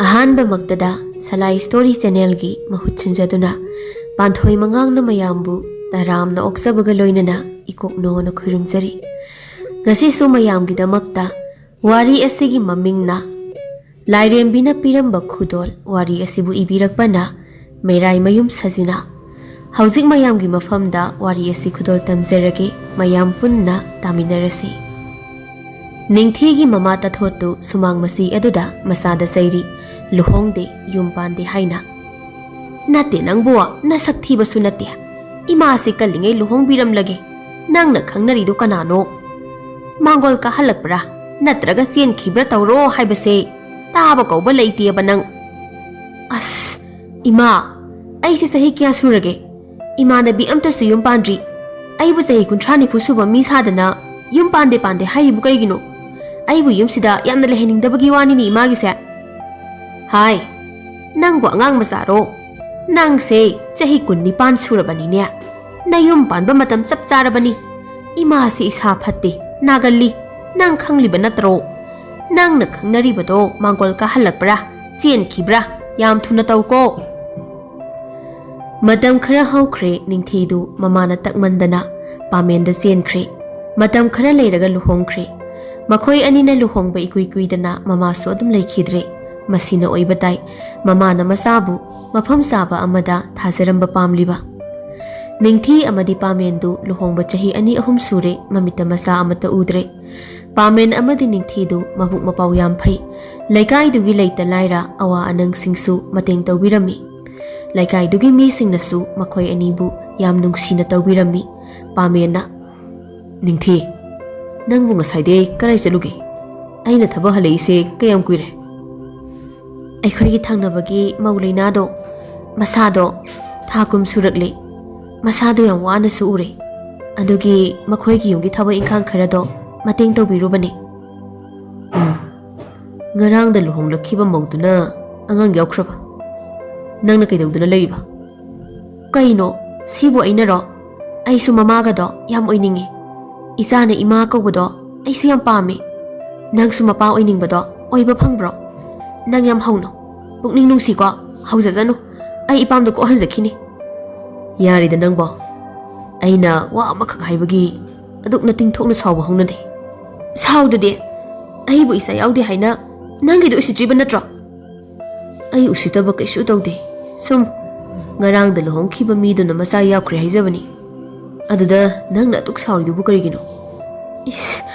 Ahanba Magdada Salai Story Channel gi mahut sinjaduna Panthoi Mangang na mayambu taram na oksabaga loinana ikokno na khurumjari. Ngasi su mayam gi damakta wari asigi maming na Lairembi na Piramba khudol wari asibu ibirakpana Meraimayum Sajina. Hauzik mayam gi mafamda wari asi khudol tamjarage mayam punna taminarasi. Ningthi gi mama tathotu sumang masi aduda masada sairi luhongde yumpande haina. Nate nang buwa na sakthi basu nate. Ima se kalingai luhong biram lage. Nang na khangnari du kanano. Mangol ka halakbra natraga sien khibra tawro haibase taba kauba leiti abanang. As ima ai se sahi kya surage. Ima nabi amta su yumpandri. Ai bu sahi kuntrani phusuba mi sadana yumpande pande hairi bu kaigino. Ai bu yumsida yamna lehening dabagi wani ni ima gi se. Hai nang bu angang masaro. Nang se chahi kunni pan surabani ne. Nayum panba matam chap charabani. Ima se isa phatte nagalli nang khangliba natro. Nang na khangnari bado mangol ka halakbra chen khibra yam thuna tawko. Matam khara haukhre ningthidu mamana takmandana pamenda chenkhre. Matam khara leiraga luhongkhre. Makhoi anina luhongba ikuikuidana mama so adum leikhidre. Masina oibatai mamana masabu mafam saba amada thajaramba pamliba. Ningthi amadi pamendu luhongba chahi ani ahum sure mamita masa amata udre. Pamen amadi ningthidu mabuk mapau yam phai. Laikai dugi leita laira awa anang singsu mateng tawbirami. Laikai dugi mi singnasu makhoi anibu yam nungsina tawbirami. Pamena Ningthi nangbu ngasaide karai chalugi. Aina thaba haleise kayam kuire. Aikhoigi thangnabagi maulainado masado thakum surakle masado yam wana su ure adugi makhoigi yumgi thaba ingkhang kharado mateng tawbirubani ngarang da luhonglakhiba mauduna angang yaukraba nangna kaidawduna leiba kaino sibu ainaro aisu mamaga do yam oiningi isana ima kawbado aisu yam pame nangsu mapa oiningbado oiba phangbro nang yam hauno pukning nungsi ko haujajanu ai ipam do ko hanjakhini yari da nangbo aina wa amakha haibagi aduk na tingthokna sawba haunade sawdade ai bu isa yaudi haina nangi do usitri banatro ai usitaba kaisu tawde sum ngarang da lohong khiba mi do na masa yakhre haijabani aduda nangna tuk sawri du bu karigino is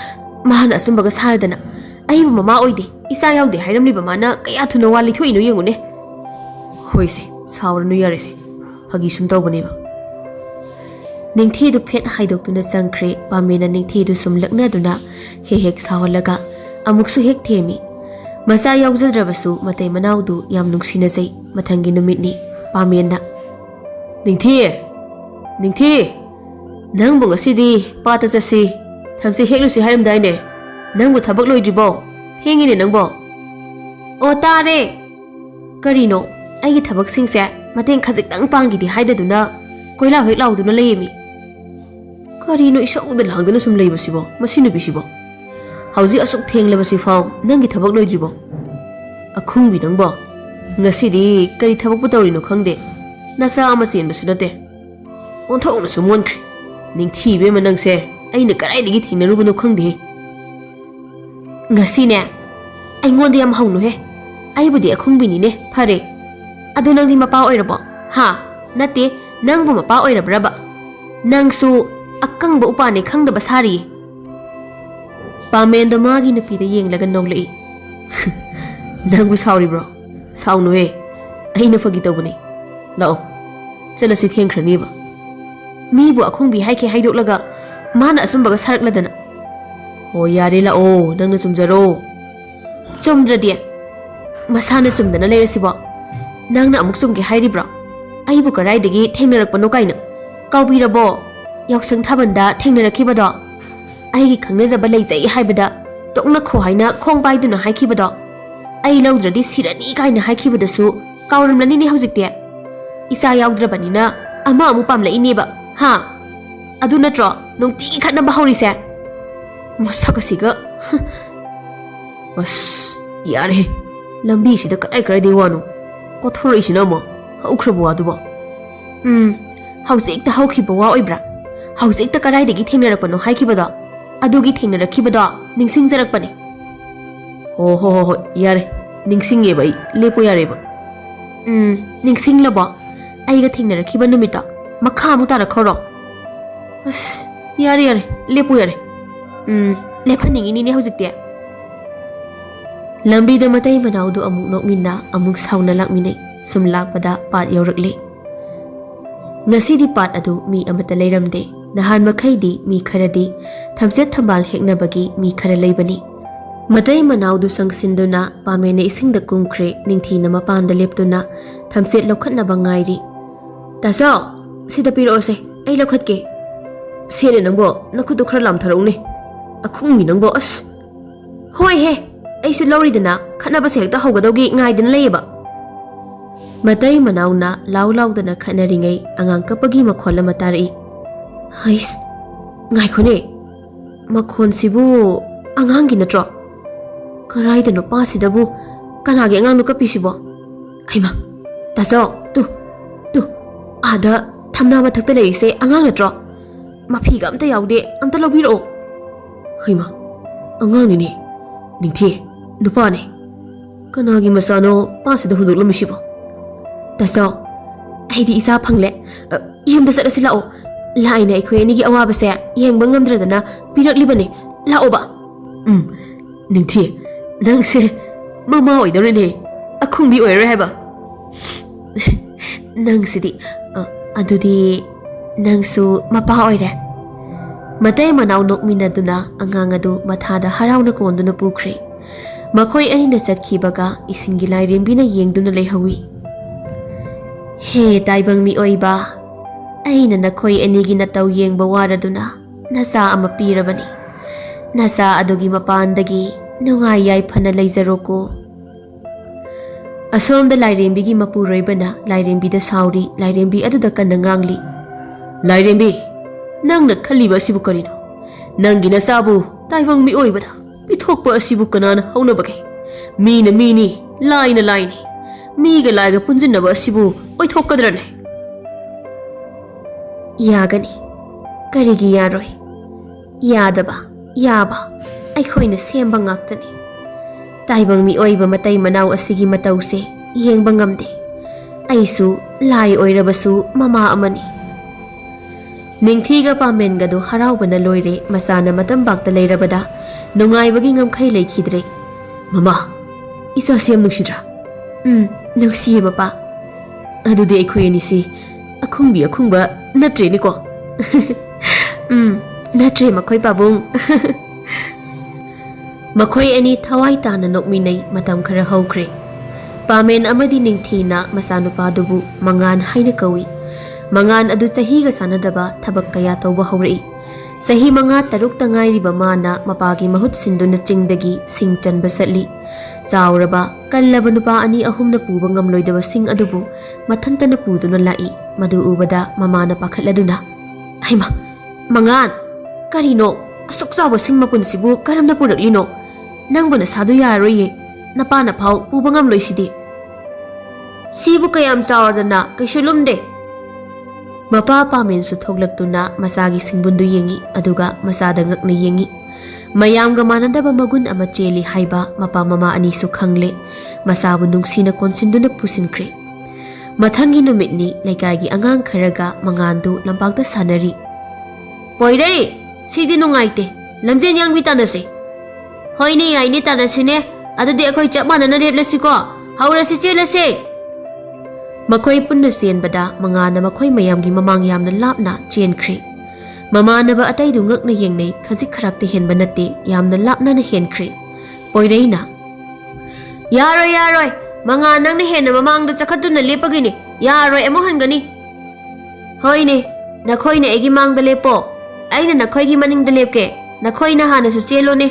mahana asumbaga saradana ai bu mama oide isa yaudi hairamli bamana kaya thuna wali thoinu yengune hoise sawranu yarise hagi sum tawbane ba ningthi du phet haidokuna changkhre pamena ningthi du sum lakna duna hek sawalaga amuksu hek themi masa yawjadrabasu matai manau du yam nungsina sei mathangi numitni pamena ningthi nangbu ngasidi pata jasi thamse heklusi hairamdaine nangbu thabak loidribo thengine nangbo o tare karino aigi thabak singse mateng khajik tang pangi di haidaduna koila hek lauduna leimi karino isa udal hangduna sum leibasibo masinu bisibo hauji asuk thenglabasi fau nangi thabak loijibo akhungbi nangbo ngasidi kari thabak putawrino khangde nasa ama chen basunate onthona sumonkre ningthi be manangse aina karai digi thengnarubano khangde ngasine aingonde yam haunu he aibudi akhungbini ne phare adu nangdi mapa oirabo ha nate nangbu mapa oirabraba nangsu akangba upane khangdaba sari pamenda magi napi da yenglaga nonglei nangbu sauri bro saunu he aina fagi tawbani lao chalasi thengkhrani ba mibu akhungbi haike haidoklaga mana asumbaga sarakladana o yare la o nangna sumjaro chumdradi masana sumdana leirasibo nangna amuk sumge hairibra aibu karai dagi thengnarakpano kaina kawbirabo yausang thabanda thengnarakibado aigi khangnajaba leijai haibada tokna kho haina khongbaiduna haikibado ai lawdradi sirani kaina haikibadasu kawramlani ni haujikte isa yawdrabanina ama amu pamla ineba ha adu natro nongti khatna bahaurise masakasiga as yare ꯂꯝꯕꯤꯁꯤꯗ ꯀꯗꯥꯏ ꯋꯥꯅꯣ ꯀꯣꯊꯣꯔꯛꯏꯁꯤꯅ ꯑꯃꯨꯛ ꯍꯧꯈ꯭ꯔꯕ ꯋꯥꯗꯨꯕꯣ? ꯍꯧꯖꯤꯛꯇ ꯍꯧꯈꯤꯕ ꯋꯥ ꯑꯣꯏꯕ꯭ꯔꯥ? ꯍꯧꯖꯤꯛꯇ ꯀꯗꯥꯏꯗꯒꯤ ꯊꯦꯡꯅꯔꯛꯄꯅꯣ ꯍꯥꯏꯈꯤꯕꯗꯣ? ꯑꯗꯨꯒꯤ ꯊꯦꯡꯅꯔꯛꯈꯤꯕꯗꯣ ꯅꯤꯡꯁꯤꯡꯖꯔꯛꯄꯅꯦ. ꯍꯣꯏ ꯌꯥꯔꯦ, ꯅꯤꯡꯁꯤꯡꯉꯦꯕ ꯑꯩ, ꯂꯦꯞꯄꯣ ꯌꯥꯔꯦꯕ. ꯅꯤꯡꯁꯤꯡꯂꯕꯣ? ꯑꯩꯒ ꯊꯦꯡꯅꯔꯛꯈꯤꯕ ꯅꯨꯃꯤꯠꯇꯣ ꯃꯈꯥ ꯑꯃꯨꯛ ꯇꯥꯔꯛꯈ꯭ꯔꯣ. ꯑꯁ ꯌꯥꯔꯦ, ꯂꯦꯞꯄꯣ ꯌꯥꯔꯦ. ꯂꯦꯞꯍꯟꯅꯤꯡꯉꯤꯅꯤꯅꯦ ꯍꯧꯖꯤꯛꯇꯤ. ꯂꯝꯕꯤꯗ ꯃꯇꯩ ꯃꯅꯥꯎꯗꯨ ꯑꯃꯨꯛ ꯅꯣꯛꯃꯤꯟꯅ ꯑꯃꯨꯛ ꯁꯥꯎꯅ ꯂꯥꯛꯃꯤꯟꯅꯩ. ꯁꯨꯝ ꯂꯥꯛꯄꯗ ꯄꯥꯠ ꯌꯧꯔꯛꯂꯦ. ꯉꯁꯤꯗꯤ ꯄꯥꯠ ꯑꯗꯨ ꯃꯤ ꯑꯃꯠꯇ ꯂꯩꯔꯝꯗꯦ. ꯅꯍꯥꯟ ꯃꯈꯩꯗꯤ ꯃꯤ ꯈꯔꯗꯤ ꯊꯝꯆꯦꯠ ꯊꯝꯕꯥꯜ ꯍꯦꯛꯅꯕꯒꯤ ꯃꯤ ꯈꯔ ꯂꯩꯕꯅꯤ. ꯃꯇꯩ ꯃꯅꯥꯎꯗꯨ ꯆꯪꯁꯤꯟꯗꯨꯅ ꯄꯥꯃꯦꯟꯅ ꯏꯁꯤꯡꯗ ꯀꯨꯝꯈ꯭ꯔꯦ. ꯅꯤꯡꯊꯤꯅ ꯃꯄꯥꯟꯗ ꯂꯦꯞꯇꯨꯅ ꯊꯝꯆꯦꯠ ꯂꯧꯈꯠꯅꯕ ꯉꯥꯏꯔꯤ. ꯇꯥꯆꯧ, ꯁꯤꯗ ꯄꯤꯔꯛꯑꯣꯁꯦ, ꯑꯩ ꯂꯧꯈꯠꯀꯦ. ꯁꯦꯅꯦ ꯅꯪꯕꯣ, ꯅꯈꯨꯠꯇꯣ ꯈꯔ ꯂꯥꯝꯊꯔꯛꯎꯅꯦ. ꯑꯈꯨꯡꯃꯤ ꯅꯪꯕꯣ, ꯑꯁ. ꯍꯣꯏꯍꯦ, ꯑꯩꯁꯨ ꯂꯧꯔꯤꯗꯅ, ꯈꯠꯅꯕꯁꯦ ꯍꯦꯛꯇ ꯍꯧꯒꯗꯧꯒꯤ ꯉꯥꯏꯗꯅ ꯂꯩꯌꯦꯕ. ꯃꯇꯩ ꯃꯅꯥꯎꯅ ꯂꯥꯎ ꯂꯥꯎꯗꯅ ꯈꯠꯅꯔꯤꯉꯩ ꯑꯉꯥꯡ ꯀꯞꯄꯒꯤ ꯃꯈꯣꯜ ꯑꯃ ꯇꯥꯔꯛꯏ. ꯍꯩꯁ, ꯉꯥꯏꯈꯣꯅꯦ, ꯃꯈꯣꯟꯁꯤꯕꯨ ꯑꯉꯥꯡꯒꯤ ꯅꯠꯇ꯭ꯔꯣ? ꯀꯔꯥꯏꯗꯅꯣ ꯄꯥꯁꯤꯗꯕꯨ ꯀꯅꯥꯒꯤ ꯑꯉꯥꯡꯅꯣ ꯀꯞꯄꯤꯁꯤꯕꯣ? ꯍꯩꯃꯥ, ꯇꯥꯆꯧ, ꯇꯨ, ꯑꯥꯗ ꯊꯝꯅꯥ ꯃꯊꯛꯇ ꯂꯩꯔꯤꯁꯦ ꯑꯉꯥꯡ ꯅꯠꯇ꯭ꯔꯣ? ꯃꯐꯤꯒ ꯑꯝꯇ ꯌꯥꯎꯗꯦ, ꯑꯝꯇ ꯂꯧꯕꯤꯔꯛꯑꯣ. ꯍꯩꯃꯥ, ꯑꯉꯥꯡꯅꯤꯅꯦ, ꯅꯤꯡꯊꯤ, ꯅꯨꯄꯥꯅꯦ. ꯀꯅꯥꯒꯤ ꯃꯆꯥꯅꯣ ꯄꯥꯁꯤꯗ ꯍꯨꯟꯗꯣꯛꯂꯝꯃꯤꯁꯤꯕꯣ? ꯇꯥꯆꯧ, ꯑꯩꯗꯤ ꯏꯆꯥ ꯐꯪꯂꯦ. ꯌꯨꯝꯗ ꯆꯠꯂꯁꯤ ꯂꯥꯛꯑꯣ. ꯂꯥꯏꯅ ꯑꯩꯈꯣꯏ ꯑꯅꯤꯒꯤ ꯑꯋꯥꯕꯁꯦ ꯌꯦꯡꯕ ꯉꯝꯗ꯭ꯔꯗꯅ ꯄꯤꯔꯛꯂꯤꯕꯅꯦ. ꯂꯥꯛꯑꯣꯕ. ꯅꯤꯡꯊꯤ, ꯅꯪꯁꯦ ꯃꯃꯥ ꯑꯣꯏꯗꯧꯔꯦꯅꯦ, ꯑꯈꯨꯡꯕꯤ ꯑꯣꯏꯔꯔꯣꯏ ꯍꯥꯏꯕ. ꯅꯪꯁꯤꯗꯤ, ꯑꯗꯨꯗꯤ ꯅꯪꯁꯨ ꯃꯄꯥ ꯑꯣꯏꯔꯦ. ꯃꯇꯩ ꯃꯅꯥꯎ ꯅꯣꯛꯃꯤꯟꯅꯗꯨꯅ ꯑꯉꯥꯡ ꯑꯗꯨ ꯃꯊꯥꯗ ꯍꯔꯥꯎꯅ ꯀꯣꯟꯗꯨꯅ ꯄꯨꯈ꯭ꯔꯦ. ꯃꯈꯣꯏ ꯑꯅꯤꯅ ꯆꯠꯈꯤꯕꯒ ꯏꯁꯤꯡꯒꯤ ꯂꯥꯏꯔꯦꯝꯕꯤꯅ ꯌꯦꯡꯗꯨꯅ ꯂꯩꯍꯧꯏ. ꯍꯦ ꯇꯥꯏꯕꯪ ꯃꯤꯑꯣꯏꯕ, ꯑꯩꯅ ꯅꯈꯣꯏ ꯑꯅꯤꯒꯤ ꯅꯇꯧ ꯌꯦꯡꯕ ꯋꯥꯔꯗꯨꯅ ꯅꯆꯥ ꯑꯃ ꯄꯤꯔꯕꯅꯤ. ꯅꯆꯥ ꯑꯗꯨꯒꯤ ꯃꯄꯥꯟꯗꯒꯤ ꯅꯨꯡꯉꯥꯏ ꯌꯥꯏꯐꯅ ꯂꯩꯖꯔꯣꯀꯣ. ꯑꯁꯣꯝꯗ ꯂꯥꯏꯔꯦꯝꯕꯤꯒꯤ ꯃꯄꯨꯔꯣꯏꯕꯅ ꯂꯥꯏꯔꯦꯝꯕꯤꯗ ꯁꯥꯎꯔꯤ. ꯂꯥꯏꯔꯦꯝꯕꯤ ꯑꯗꯨꯗ ꯀꯟꯅ ꯉꯥꯡꯂꯤ. ꯂꯥꯏꯔꯦꯝꯕꯤ, ꯅꯪꯅ ꯈꯜꯂꯤꯕ ꯑꯁꯤꯕꯨ ꯀꯔꯤꯅꯣ? ꯅꯪꯒꯤ ꯅꯆꯥꯕꯨ ꯇꯥꯏꯕꯪ ꯃꯤꯑꯣꯏꯕꯗ ꯄꯤꯊꯣꯛꯄ ꯑꯁꯤꯕꯨ ꯀꯅꯥꯅ ꯍꯧꯅꯕꯒꯦ? ꯃꯤꯅ ꯃꯤꯅꯤ, ꯂꯥꯏꯅ ꯂꯥꯏꯅꯤ. ꯃꯤꯒ ꯂꯥꯏꯒ ꯄꯨꯟꯁꯤꯟꯅꯕ ꯑꯁꯤꯕꯨ ꯑꯣꯏꯊꯣꯛꯀꯗ꯭ꯔꯅꯦ? ꯌꯥꯒꯅꯤ, ꯀꯔꯤꯒꯤ ꯌꯥꯔꯣꯏ? ꯌꯥꯗꯕ, ꯌꯥꯕ ꯑꯩꯈꯣꯏꯅ ꯁꯦꯝꯕ ꯉꯥꯛꯇꯅꯤ. ꯇꯥꯏꯕꯪ ꯃꯤꯑꯣꯏꯕ ꯃꯇꯩ ꯃꯅꯥꯎ ꯑꯁꯤꯒꯤ ꯃꯇꯧꯁꯦ ꯌꯦꯡꯕ ꯉꯝꯗꯦ. ꯑꯩꯁꯨ ꯂꯥꯏ ꯑꯣꯏꯔꯕꯁꯨ ꯃꯃꯥ ꯑꯃꯅꯤ. ꯅꯤꯡꯊꯤꯒ ꯄꯥꯃꯦꯟꯒꯗꯨ ꯍꯔꯥꯎꯕꯅ ꯂꯣꯏꯔꯦ. ꯃꯆꯥꯅ ꯃꯇꯝꯕꯥꯛꯇ ꯂꯩꯔꯕꯗ ꯅꯨꯡꯉꯥꯏꯕꯒꯤ ꯉꯝꯈꯩ ꯂꯩꯈꯤꯗ꯭ꯔꯦ. ꯃꯃꯥ, ꯏꯆꯥꯁꯤ ꯌꯥꯝ ꯅꯨꯡꯁꯤꯗ꯭ꯔꯥ? ꯅꯨꯡꯁꯤꯌꯦ ꯃꯄꯥ. ꯑꯗꯨꯗꯤ ꯑꯩꯈꯣꯏ ꯑꯅꯤꯁꯤ ꯑꯈꯨꯡꯕ ꯅꯠꯇ꯭ꯔꯦꯅꯦꯀꯣ? ꯅꯠꯇ꯭ꯔꯦ ꯃꯈꯣꯏ ꯄꯥꯕꯨꯡ. ꯃꯈꯣꯏ ꯑꯅꯤ ꯊꯋꯥꯏ ꯇꯥꯅ ꯅꯣꯛꯃꯤꯟꯅꯩ. ꯃꯇꯝ ꯈꯔ ꯍꯧꯈ꯭ꯔꯦ. ꯄꯥꯃꯦꯟ ꯑꯃꯗꯤ ꯅꯤꯡꯊꯤꯅ ꯃꯆꯥꯅꯨꯄꯥꯗꯨꯕꯨ ꯃꯉꯥꯟ ꯍꯥꯏꯅ ꯀꯧꯏ. ꯃꯉꯥꯟ ꯑꯗꯨ ꯆꯍꯤꯒ ꯆꯥꯟꯅꯗꯕ ꯊꯕꯛ ꯀꯌꯥ ꯇꯧꯕ ꯍꯧꯔꯛꯏ. ꯆꯍꯤ 5-6ꯇ ꯉꯥꯏꯔꯤꯕ ꯃꯥꯅ ꯃꯄꯥꯒꯤ ꯃꯍꯨꯠ ꯁꯤꯟꯗꯨꯅ ꯆꯤꯡꯗꯒꯤ ꯁꯤꯡ ꯆꯟꯕ ꯆꯠꯂꯤ. ꯆꯥꯎꯔꯕ ꯀꯜꯂꯕ ꯅꯨꯄꯥ 2-3ꯅ ꯄꯨꯕ ꯉꯝꯂꯣꯏꯗꯕ ꯁꯤꯡ ꯑꯗꯨꯕꯨ ꯃꯊꯟꯇꯅ ꯄꯨꯗꯨꯅ ꯂꯥꯛꯏ. ꯃꯗꯨ ꯎꯕꯗ ꯃꯃꯥꯅ パꯈꯠꯂꯗꯨꯅ, ꯍꯩꯃꯥ, ꯃꯉꯥꯟ, ꯀꯔꯤꯅꯣ? ꯑꯁꯨꯛ ꯆꯥꯎꯕ ꯁꯤꯡ ꯃꯄꯨꯟꯁꯤꯕꯨ ꯀꯔꯝꯅ ꯄꯨꯔꯛꯂꯤꯅꯣ? ꯅꯪꯕꯨ ꯅꯁꯥꯗꯨ ꯌꯥꯔꯔꯣꯏꯌꯦ. ꯅꯄꯥꯅ ꯐꯥꯎ ꯄꯨꯕ ꯉꯝꯂꯣꯏꯁꯤꯗꯤ. ꯁꯤꯕꯨ ꯀꯌꯥꯝ ꯆꯥꯎꯔꯗꯅ ꯀꯩꯁꯨ ꯂꯨꯝꯗꯦ. ꯃꯄꯥ ꯄꯥꯃꯦꯟꯁꯨ ꯊꯣꯛꯂꯛꯇꯨꯅ ꯃꯆꯥꯒꯤ ꯁꯤꯡꯕꯨꯟꯗꯨ ꯌꯦꯡꯉꯤ. ꯑꯗꯨꯒ ꯃꯆꯥꯗ ꯉꯛꯅ ꯌꯦꯡꯉꯤ. ꯃꯌꯥꯝꯒ ꯃꯥꯟꯅꯗꯕ ꯃꯒꯨꯟ ꯑꯃ ꯆꯦꯜꯂꯤ ꯍꯥꯏꯕ ꯃꯄꯥ ꯃꯃꯥ ꯑꯅꯤꯁꯨ ꯈꯪꯂꯦ. ꯃꯆꯥꯕꯨ ꯅꯨꯡꯁꯤꯅ ꯀꯣꯟꯁꯤꯟꯗꯨꯅ ꯄꯨꯁꯤꯟꯈ꯭ꯔꯦ. ꯃꯊꯪꯒꯤ ꯅꯨꯃꯤꯠꯅꯤ. ꯂꯩꯀꯥꯏꯒꯤ ꯑꯉꯥꯡ ꯈꯔꯒ ꯃꯉꯥꯟꯗꯨ ꯂꯝꯄꯥꯛꯇ ꯁꯥꯟꯅꯔꯤ. ꯄꯣꯏꯔꯩ, ꯁꯤꯗꯤ ꯅꯨꯡꯉꯥꯏꯇꯦ. ꯂꯝꯖꯦꯟ ꯌꯥꯡꯕꯤ ꯇꯥꯟꯅꯁꯤ. ꯍꯣꯏꯅꯦ, ꯌꯥꯏꯅꯦ, ꯇꯥꯟꯅꯁꯤꯅꯦ. ꯑꯗꯨꯗꯤ ꯑꯩꯈꯣꯏ ꯆꯞ ꯃꯥꯟꯅꯅ ꯂꯦꯞꯂꯁꯤꯀꯣ. ꯍꯧꯔꯁꯤ, ꯆꯦꯜꯂꯁꯤ. ꯃꯈꯣꯏ ꯄꯨꯟꯅ ꯆꯦꯟꯕꯗ ꯃꯉꯥꯟꯅ ꯃꯈꯣꯏ ꯃꯌꯥꯝꯒꯤ ꯃꯃꯥꯡ ꯌꯥꯝꯅ ꯂꯥꯞꯅ ꯆꯦꯟꯈ꯭ꯔꯦ. ꯃꯃꯥꯟꯅꯕ ꯑꯇꯩꯗꯨ ꯉꯛꯅ ꯌꯦꯡꯅꯩ. ꯈꯖꯤꯛ ꯈꯔꯥꯛꯇ ꯍꯦꯟꯕ ꯅꯠꯇꯦ, ꯌꯥꯝꯅ ꯂꯥꯞꯅꯅ ꯍꯦꯟꯈ꯭ꯔꯦ. ꯄꯣꯏꯔꯩꯅ, ꯌꯥꯔꯣꯏ, ꯃꯉꯥꯟ, ꯅꯪꯅ ꯍꯦꯟꯅ ꯃꯃꯥꯡꯗ ꯆꯈꯠꯇꯨꯅ ꯂꯦꯞꯄꯒꯤꯅꯤ. ꯌꯥꯔꯣꯏ, ꯑꯃꯨꯛ ꯍꯟꯒꯅꯤ. ꯍꯣꯏꯅꯦ, ꯅꯈꯣꯏꯅ ꯑꯩꯒꯤ ꯃꯥꯡꯗ ꯂꯦꯞꯄꯣ. ꯑꯩꯅ ꯅꯈꯣꯏꯒꯤ ꯃꯅꯤꯡꯗ ꯂꯦꯞꯀꯦ. ꯅꯈꯣꯏꯅ ꯍꯥꯟꯅꯁꯨ ꯆꯦꯜꯂꯣꯅꯦ.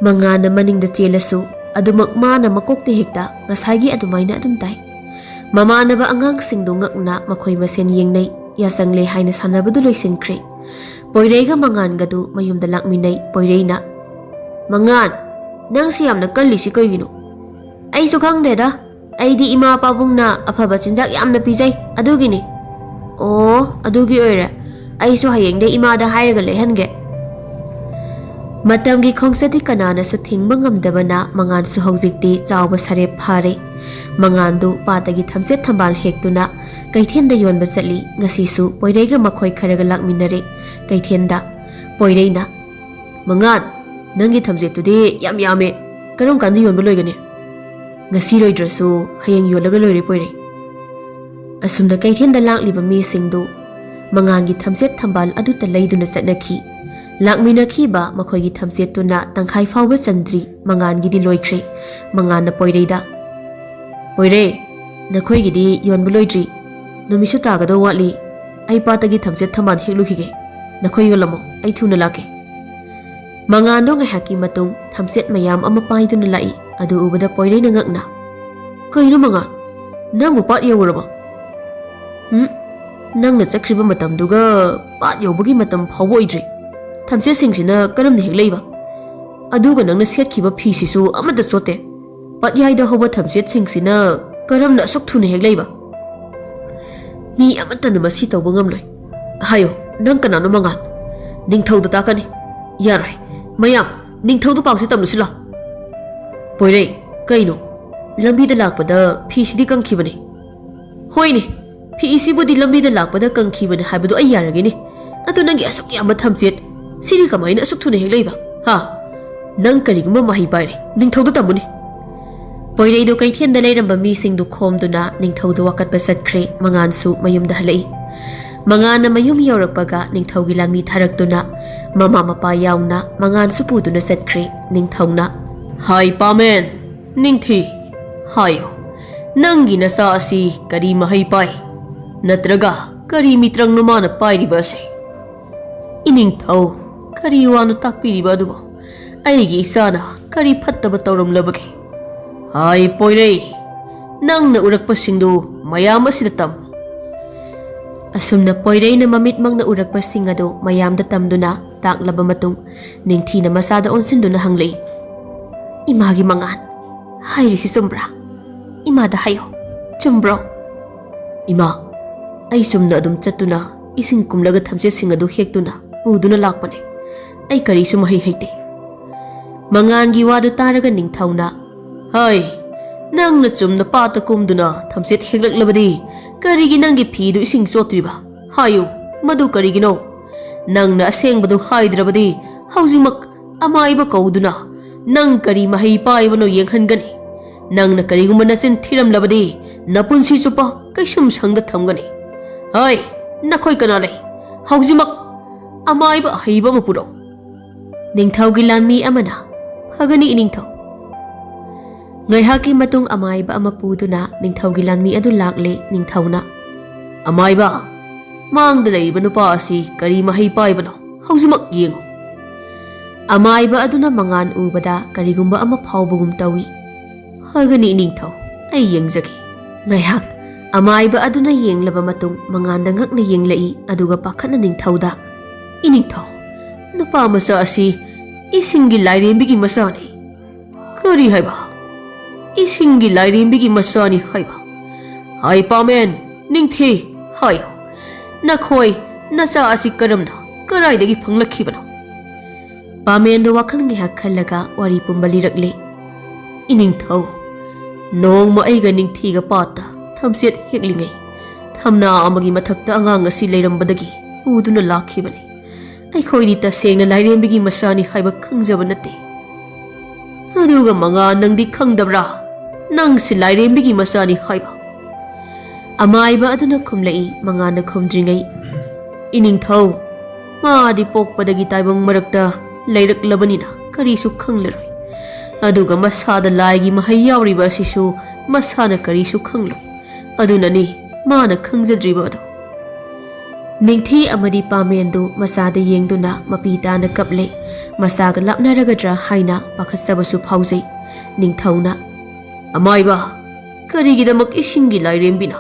ꯃꯉꯥꯟꯅ ꯃꯅꯤꯡꯗ ꯆꯦꯜꯂꯁꯨ ꯑꯗꯨꯃꯛ ꯃꯥꯅ ꯃꯀꯣꯛꯇ ꯍꯦꯛꯇ ꯉꯁꯥꯏꯒꯤ ꯑꯗꯨꯃꯥꯏꯅ ꯑꯗꯨꯝ ꯇꯥꯏ. ꯃꯃꯥꯟꯅꯕ ꯑꯉꯥꯡꯁꯤꯡꯗꯨ ꯉꯛꯅ ꯃꯈꯣꯏ ꯃꯁꯦꯟ ꯌꯦꯡꯅꯩ. ꯌꯥꯆꯪꯂꯦ ꯍꯥꯏꯅ ꯁꯥꯟꯅꯕꯗꯨ ꯂꯣꯏꯁꯤꯟꯈ꯭ꯔꯦ. ꯄꯣꯏꯔꯩꯒ ꯃꯉꯥꯟꯒꯗꯨ ꯃꯌꯨꯝꯗ ꯂꯥꯛꯃꯤꯟꯅꯩ. ꯄꯣꯏꯔꯩꯅ, ꯃꯉꯥꯟ, ꯅꯪꯁꯤ ꯌꯥꯝꯅ ꯀꯜꯂꯤꯁꯤ ꯀꯩꯒꯤꯅꯣ? ꯑꯩꯁꯨ ꯈꯪꯗꯦꯗ ꯑꯩꯗꯤ ꯏꯃꯥ ꯄꯥꯕꯨꯡꯅ ꯑꯐꯕ ꯆꯤꯟꯖꯥꯛ ꯌꯥꯝꯅ ꯄꯤꯖꯩ ꯑꯗꯨꯒꯤꯅꯤ ꯑꯣ ꯑꯗꯨꯒꯤ ꯑꯣꯏꯔꯦ ꯑꯩꯁꯨ ꯍꯌꯦꯡꯗꯩ ꯏꯃꯥꯗ ꯍꯥꯏꯔꯒ ꯂꯩꯍꯟꯒꯦ ꯃꯇꯝꯒꯤ ꯈꯣꯡꯆꯠꯇꯤ ꯀꯅꯥꯅꯁꯨ ꯊꯤꯡꯕ ꯉꯝꯗꯕꯅ ꯃꯉꯥꯟꯁꯨ ꯍꯧꯖꯤꯛꯇꯤ ꯆꯥꯎꯕ ꯁꯔꯦꯞ ꯐꯥꯔꯦ ꯃꯉꯥꯟꯗꯨ ꯄꯥꯠꯇꯒꯤ ꯊꯝꯆꯦꯠ ꯊꯝꯕꯥꯜ ꯍꯦꯛꯇꯨꯅ ꯀꯩꯊꯦꯜꯗ ꯌꯣꯟꯕ ꯆꯠꯂꯤ ꯉꯁꯤꯁꯨ ꯄꯣꯏꯔꯩꯒ ꯃꯈꯣꯏ ꯈꯔꯒ ꯂꯥꯛꯃꯤꯟꯅꯔꯦ ꯀꯩꯊꯦꯜꯗ ꯄꯣꯏꯔꯩꯅ ꯃꯉꯥꯟ ꯅꯪꯒꯤ ꯊꯝꯆꯦꯠꯇꯨꯗꯤ ꯌꯥꯝ ꯌꯥꯝꯃꯦ ꯀꯔꯝ ꯀꯥꯟꯗ ꯌꯣꯟꯕ ꯂꯣꯏꯒꯅꯤ ꯉꯁꯤꯔꯣꯏꯗ꯭ꯔꯁꯨ ꯍꯌꯦꯡ ꯌꯣꯜꯂꯒ ꯂꯣꯏꯔꯦ ꯄꯣꯏꯔꯩ ꯑꯁꯨꯝꯅ ꯀꯩꯊꯦꯜꯗ ꯂꯥꯛꯂꯤꯕ ꯃꯤꯁꯤꯡꯗꯨ ꯃꯉꯥꯟꯒꯤ ꯊꯝꯆꯦꯠ ꯊꯝꯕꯥꯜ ꯑꯗꯨꯇ ꯂꯩꯗꯨꯅ ꯆꯠꯅꯈꯤ ꯂꯥꯛꯃꯤꯟꯅꯈꯤꯕ ꯃꯈꯣꯏꯒꯤ ꯊꯝꯆꯦꯠꯇꯨꯅ ꯇꯪꯈꯥꯏ ꯐꯥꯎꯕ ꯆꯟꯗ꯭ꯔꯤ ꯃꯉꯥꯟꯒꯤꯗꯤ ꯂꯣꯏꯈ꯭ꯔꯦ ꯃꯉꯥꯟꯅ ꯄꯣꯏꯔꯩꯗ ꯄꯣꯏꯔꯩ ꯅꯈꯣꯏꯒꯤꯗꯤ ꯌꯣꯟꯕ ꯂꯣꯏꯗ꯭ꯔꯤ ꯅꯨꯃꯤꯠꯁꯨ ꯇꯥꯒꯗꯧ ꯋꯥꯠꯂꯤ ꯑꯩ ꯄꯥꯠꯇꯒꯤ ꯊꯝꯆꯦꯠ ꯊꯝꯕꯥꯜ ꯍꯦꯛꯂꯨꯈꯤꯒꯦ ꯅꯈꯣꯏ ꯌꯣꯜꯂꯝꯃꯣ ꯑꯩ ꯊꯨꯅ ꯂꯥꯛꯀꯦ ꯃꯉꯥꯟꯗꯣ ꯉꯥꯏꯍꯥꯛꯀꯤ ꯃꯇꯨꯡ ꯊꯝꯆꯦꯠ ꯃꯌꯥꯝ ꯑꯃ パイꯗꯨꯅ ꯂꯥꯛꯏ ꯑꯗꯨ ꯎꯕꯗ ꯄꯣꯏꯔꯩꯅ ꯉꯛꯅ ꯀꯩꯅꯣ ꯃꯉꯥꯟ ꯅꯪꯕꯨ ꯄꯥꯠ ꯌꯧꯔꯕꯣ ꯅꯪꯅ ꯆꯠꯈ꯭ꯔꯤꯕ ꯃꯇꯝꯗꯨꯒ ꯄꯥꯠ ꯌꯧꯕꯒꯤ ꯃꯇꯝ ꯐꯥꯎꯕ ꯑꯣꯏꯗ꯭ꯔꯤ ꯊꯝꯆꯦꯠꯁꯤꯡꯁꯤꯅ ꯀꯔꯝꯅ ꯍꯦꯛꯂꯛꯏꯕ ꯑꯗꯨꯒ ꯅꯪꯅ ꯁꯦꯠꯈꯤꯕ ꯐꯤꯁꯤꯁꯨ ꯑꯃꯠꯇ ꯆꯣꯠꯇꯦ ꯄꯥꯠꯌꯥꯏꯗ ꯍꯧꯕ ꯊꯝꯆꯦꯠꯁꯤꯡꯁꯤꯅ ꯀꯔꯝꯅ ꯑꯁꯨꯛ ꯊꯨꯅ ꯍꯦꯛꯂꯛꯏꯕ ꯃꯤ ꯑꯃꯠꯇꯅ ꯃꯁꯤ ꯇꯧꯕ ꯉꯝꯂꯣꯏ ꯍꯥꯏꯌꯣ ꯅꯪ ꯀꯅꯥꯅꯣ ꯃꯉꯥꯟ ꯅꯤꯡꯊꯧꯗ ꯇꯥꯛꯀꯅꯤ ꯌꯥꯔꯣꯏ ꯃꯌꯥꯝ ꯅꯤꯡꯊꯧꯗ ꯄꯥꯎꯁꯦ ꯇꯝꯂꯨꯁꯤ ꯂꯥꯎ ꯄꯣꯏꯔꯩ ꯀꯩꯅꯣ ꯂꯝꯕꯤꯗ ꯂꯥꯛꯄꯗ ꯐꯤꯁꯤꯗꯤ ꯀꯪꯈꯤꯕꯅꯤ ꯍꯣꯏꯅꯦ ꯐꯤꯁꯤꯕꯨꯗꯤ ꯂꯝꯕꯤꯗ ꯂꯥꯛꯄꯗ ꯀꯪꯈꯤꯕꯅꯤ ꯍꯥꯏꯕꯗꯨ ꯑꯩ ꯌꯥꯔꯒꯦꯅꯦ ꯑꯗꯨ ꯅꯪꯒꯤ ꯑꯁꯨꯛ ꯌꯥꯝꯕ ꯊꯝꯆꯦꯠ ꯁꯤꯗꯤ ꯀꯃꯥꯏꯅ ꯑꯁꯨꯛ ꯊꯨꯅ ꯍꯦꯛꯂꯛꯏꯕ ꯍꯥ ꯅꯪ ꯀꯔꯤꯒꯨꯝꯕ ꯃꯍꯩ ꯄꯥꯏꯔꯦ ꯅꯤꯡꯊꯧꯗ ꯇꯝꯃꯨꯅꯤ ꯄꯣꯏꯔꯩꯗꯣ ꯀꯩꯊꯦꯜꯗ ꯂꯩꯔꯝꯕ ꯃꯤꯁꯤꯡꯗꯨ ꯈꯣꯝꯗꯨꯅ ꯅꯤꯡꯊꯧꯗ ꯋꯥꯀꯠꯄ ꯆꯠꯈ꯭ꯔꯦ ꯃꯉꯥꯟꯁꯨ ꯃꯌꯨꯝꯗ ꯍꯜꯂꯛꯏ ꯃꯉꯥꯟꯅ ꯃꯌꯨꯝ ꯌꯧꯔꯛꯄꯒ ꯅꯤꯡꯊꯧꯒꯤ ꯂꯥꯟꯃꯤ ꯊꯥꯔꯛꯇꯨꯅ ꯃꯃꯥ ꯃꯄꯥ ꯌꯥꯎꯅ ꯃꯉꯥꯟꯁꯨ ꯄꯨꯗꯨꯅ ꯆꯠꯈ꯭ꯔꯦ ꯅꯤꯡꯊꯧꯅ ꯍꯥꯏ ꯄꯥꯃꯦꯟ ꯅꯤꯡꯊꯤ ꯍꯥꯏꯌꯣ ꯅꯪꯒꯤ ꯅꯆꯥ ꯑꯁꯤ ꯀꯔꯤ ꯃꯍꯩ ꯄꯥꯏ ꯅꯠꯇ꯭ꯔꯒ ꯀꯔꯤ ꯃꯤꯇ꯭ꯔꯪꯅꯣ ꯃꯥꯅ ꯄꯥꯏꯔꯤꯕ ꯑꯁꯤ ꯏꯅꯤꯡꯊꯧ ꯀꯔꯤ ꯋꯥꯅ ꯇꯥꯛꯄꯤꯔꯤꯕ ꯑꯗꯨꯕꯨ ꯑꯩꯒꯤ ꯏꯆꯥꯅ ꯀꯔꯤ ꯐꯠꯇꯕ ꯇꯧꯔꯝꯂꯕꯒꯦ ꯍꯥꯏ ꯄꯣꯏꯔꯩ ꯅꯪꯅ ꯎꯔꯛꯄꯁꯤꯡꯗꯨ ꯃꯌꯥꯝ ꯑꯁꯤꯗ ꯇꯝꯃꯨ ꯑꯁꯨꯝꯅ ꯄꯣꯏꯔꯩꯅ ꯃꯃꯤꯠꯃꯛꯅ ꯎꯔꯛꯄꯁꯤꯡ ꯑꯗꯨ ꯃꯌꯥꯝꯗ ꯇꯝꯗꯨꯅ ꯇꯥꯛꯂꯕ ꯃꯇꯨꯡ ꯅꯤꯡꯊꯤꯅ ꯃꯆꯥꯗ ꯑꯣꯟꯁꯤꯟꯗꯨꯅ ꯍꯪꯂꯛꯏ ꯏꯃꯥꯒꯤ ꯃꯉꯥꯟ ꯍꯥꯏꯔꯤꯁꯤ ꯆꯨꯝꯕ꯭ꯔꯥ ꯏꯃꯥꯗ ꯍꯥꯏꯌꯣ ꯆꯨꯝꯕ꯭ꯔꯣ ꯏꯃꯥ ꯑꯩ ꯆꯨꯝꯅ ꯑꯗꯨꯝ ꯆꯠꯇꯨꯅ ꯏꯁꯤꯡ ꯀꯨꯝꯂꯒ ꯊꯝꯆꯦꯠꯁꯤꯡ ꯑꯗꯨ ꯍꯦꯛꯇꯨꯅ ꯄꯨꯗꯨꯅ ꯂꯥꯛꯄꯅꯦ ꯑꯩ ꯀꯔꯤꯁꯨ ꯃꯍꯩ ꯍꯩꯇꯦ ꯃꯉꯥꯟꯒꯤ ꯋꯥꯗꯨ ꯇꯥꯔꯒ ꯅꯤꯡꯊꯧꯅ ꯍꯥꯏ ꯅꯪꯅ ꯆꯨꯝꯅ ꯄꯥꯠꯇ ꯀꯨꯝꯗꯨꯅ ꯊꯝꯆꯦꯠ ꯍꯦꯛꯂꯛꯂꯕꯗꯤ ꯀꯔꯤꯒꯤ ꯅꯪꯒꯤ ꯐꯤꯗꯨ ꯏꯁꯤꯡ ꯆꯣꯠꯇ꯭ꯔꯤꯕ ꯍꯥꯏꯌꯨ ꯃꯗꯨ ꯀꯔꯤꯒꯤꯅꯣ ꯅꯪꯅ ꯑꯁꯦꯡꯕꯗꯨ ꯍꯥꯏꯗ꯭ꯔꯕꯗꯤ ꯍꯧꯖꯤꯛꯃꯛ ꯑꯃꯥꯏꯕ ꯀꯧꯗꯨꯅ ꯅꯪ ꯀꯔꯤ ꯃꯍꯩ ꯄꯥꯏꯕꯅꯣ ꯌꯦꯡꯍꯟꯒꯅꯤ ꯅꯪꯅ ꯀꯔꯤꯒꯨꯝꯕ ꯅꯆꯤꯟ ꯊꯤꯔꯝꯂꯕꯗꯤ ꯅꯄꯨꯟꯁꯤ ꯆꯨꯞꯄ ꯀꯩꯁꯨꯝ ꯁꯪꯗ ꯊꯝꯒꯅꯤ ꯍꯥꯏ ꯅꯈꯣꯏ ꯀꯅꯥ ꯂꯩ ꯍꯧꯖꯤꯛꯃꯛ ꯑꯃꯥꯏꯕ ꯑꯍꯩꯕ ꯑꯃ ꯄꯨꯔꯛꯎ ꯅꯤꯡꯊꯧꯒꯤ ꯂꯥꯟꯃꯤ ꯑꯃꯅ ꯐꯒꯅꯤ ꯏꯅꯤꯡꯊꯧ ꯉꯥꯏꯍꯥꯛꯀꯤ ꯃꯇꯨꯡ ꯑꯃꯥꯏꯕ ꯑꯃ ꯄꯨꯗꯨꯅ ꯅꯤꯡꯊꯧꯒꯤ ꯂꯥꯟꯃꯤ ꯑꯗꯨ ꯂꯥꯛꯂꯦ ꯅꯤꯡꯊꯧꯅ ꯑꯃꯥꯏꯕ ꯃꯥꯡꯗ ꯂꯩꯔꯤꯕ ꯅꯨꯄꯥ ꯑꯁꯤ ꯀꯔꯤ ꯃꯍꯩ ꯄꯥꯏꯕꯅꯣ ꯍꯧꯖꯤꯛꯃꯛ ꯌꯦꯡꯉꯨ ꯑꯃꯥꯏꯕ ꯑꯗꯨꯅ ꯃꯉꯥꯟ ꯎꯕꯗ ꯀꯔꯤꯒꯨꯝꯕ ꯑꯃ ꯐꯥꯎꯕꯒꯨꯝ ꯇꯧꯏ ꯐꯒꯅꯤ ꯏꯅꯤꯡꯊꯧ ꯑꯩ ꯌꯦꯡꯖꯒꯦ ꯉꯥꯏꯍꯥꯛ ꯑꯃꯥꯏꯕ ꯑꯗꯨꯅ ꯌꯦꯡꯂꯕ ꯃꯇꯨꯡ ꯃꯉꯥꯟꯗ ꯉꯛꯅ ꯌꯦꯡꯂꯛꯏ ꯑꯗꯨꯒ ꯄꯥꯈꯠꯅ ꯅꯤꯡꯊꯧꯗ ꯏꯅꯤꯡꯊꯧ ꯅꯨꯄꯥ ꯃꯆꯥ ꯑꯁꯤ ꯏꯁꯤꯡꯒꯤ ꯂꯥꯏꯔꯦꯝꯕꯤꯒꯤ ꯃꯆꯥꯅꯤ ꯀꯔꯤ ꯍꯥꯏꯕ ꯏꯁꯤꯡꯒꯤ ꯂꯥꯏꯔꯦꯝꯕꯤꯒꯤ ꯃꯆꯥꯅꯤ ꯍꯥꯏꯕ ꯍꯥꯏ ꯄꯥꯃꯦꯟ ꯅꯤꯡꯊꯤ ꯍꯥꯏꯌꯣ ꯅꯈꯣꯏ ꯅꯆꯥ ꯑꯁꯤ ꯀꯔꯝꯅ ꯀꯔꯥꯏꯗꯒꯤ ꯐꯪꯂꯛꯈꯤꯕꯅꯣ ꯄꯥꯃꯦꯟꯗꯨ ꯋꯥꯈꯜ ꯉꯥꯏꯍꯥꯛ ꯈꯜꯂꯒ ꯋꯥꯔꯤ ꯄꯨꯝꯕ ꯂꯤꯔꯛꯂꯦ ꯏꯅꯤꯡꯊꯧ ꯅꯣꯡꯃ ꯑꯩꯒ ꯅꯤꯡꯊꯤꯒ ꯄꯥꯠꯇ ꯊꯝꯆꯦꯠ ꯍꯦꯛꯂꯤꯉꯩ ꯊꯝꯅꯥ ꯑꯃꯒꯤ ꯃꯊꯛꯇ ꯑꯉꯥꯡ ꯑꯁꯤ ꯂꯩꯔꯝꯕꯗꯒꯤ ꯎꯗꯨꯅ ꯂꯥꯛꯈꯤꯕꯅꯤ ꯑꯩꯈꯣꯏꯗꯤ ꯇꯁꯦꯡꯅ ꯂꯥꯏꯔꯦꯝꯕꯤꯒꯤ ꯃꯆꯥꯅꯤ ꯍꯥꯏꯕ ꯈꯪꯖꯕ ꯅꯠꯇꯦ ꯑꯗꯨꯒ ꯃꯉꯥꯟ ꯅꯪꯗꯤ ꯈꯪꯗꯕ꯭ꯔꯥ ꯅꯪꯁꯤ ꯂꯥꯏꯔꯦꯝꯕꯤꯒꯤ ꯃꯆꯥꯅꯤ ꯍꯥꯏꯕ ꯑꯃꯥꯏꯕ ꯑꯗꯨꯅ ꯈꯨꯝꯂꯛꯏ ꯃꯉꯥꯟꯅ ꯈꯨꯝꯗ꯭ꯔꯤꯉꯩ ꯏꯅꯤꯡꯊꯧ ꯃꯥꯗꯤ ꯄꯣꯛꯄꯗꯒꯤ ꯇꯥꯏꯕꯪ ꯃꯔꯛꯇ ꯂꯩꯔꯛꯂꯕꯅꯤꯅ ꯀꯔꯤꯁꯨ ꯈꯪꯂꯔꯣꯏ ꯑꯗꯨꯒ ꯃꯁꯥꯗ ꯂꯥꯏꯒꯤ ꯃꯍꯩ ꯌꯥꯎꯔꯤꯕ ꯑꯁꯤꯁꯨ ꯃꯁꯥꯅ ꯀꯔꯤꯁꯨ ꯈꯪꯂꯣꯏ ꯑꯗꯨꯅꯅꯤ ꯃꯥꯅ ꯈꯪꯖꯗ꯭ꯔꯤꯕ ꯑꯗꯨ ꯅꯤꯡꯊꯤ ꯑꯃꯗꯤ ꯄꯥꯃꯦꯟꯗꯨ ꯃꯆꯥꯗ ꯌꯦꯡꯗꯨꯅ ꯃꯄꯤ ꯇꯥꯅ ꯀꯞꯂꯦ ꯃꯆꯥꯒ ꯂꯥꯞꯅꯔꯒꯗ꯭ꯔꯥ ꯍꯥꯏꯅ ꯄꯥꯈꯠꯆꯕꯁꯨ ꯐꯥꯎꯖꯩ ꯅꯤꯡꯊꯧꯅ ꯑꯃꯥꯏꯕ ꯀꯔꯤꯒꯤꯗꯃꯛ ꯏꯁꯤꯡꯒꯤ ꯂꯥꯏꯔꯦꯝꯕꯤꯅ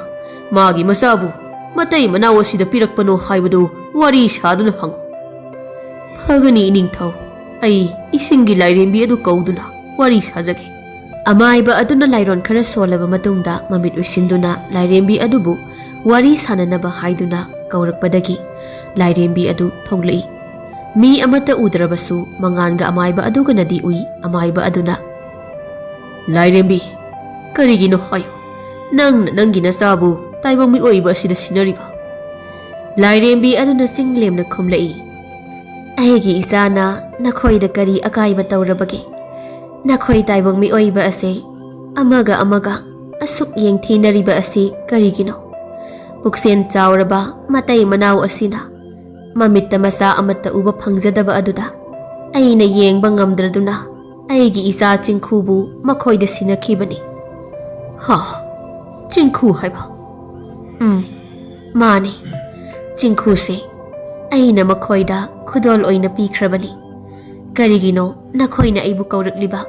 ꯃꯥꯒꯤ ꯃꯆꯥꯕꯨ ꯃꯇꯩ ꯃꯅꯥꯎ ꯑꯁꯤꯗ ꯄꯤꯔꯛꯄꯅꯣ ꯍꯥꯏꯕꯗꯨ ꯋꯥꯔꯤ ꯁꯥꯗꯨꯅ ꯍꯪꯉꯨ ꯐꯒꯅꯤ ꯏꯅꯤꯡꯊꯧ ꯑꯩ ꯏꯁꯤꯡꯒꯤ ꯂꯥꯏꯔꯦꯝꯕꯤ ꯑꯗꯨ ꯀꯧꯗꯨꯅ ꯋꯥꯔꯤ ꯁꯥꯖꯒꯦ Amaiba aduna lairon khara solaba matungda mamit uisinduna Lairembi adubu wari sananaba haiduna kaurakpadagi Lairembi adu thonglei. Mi amata udrabasu manganga amaiba aduganadi ui amaiba aduna Lairembi karigino hayo nangina sabu taibang mi oiba asida sinariba. Lairembi aduna singlemna khumlei. Aigi isana nakhoida kari akaiba taurabage. Nakhoi taibang mi oiba ase amaga asuk yengthinariba ase karigino. Puksen chauraba matai manau asina mamitta masa amata uba phangjadaba aduda aina yengba ngamdraduna aigi isa chingkhubu makhoida sinakhibani. Ha chingkhu haiba mani chingkhu se aina makhoida khudol oina pikhrabani. Karigino nakhoina aibu kaurakliba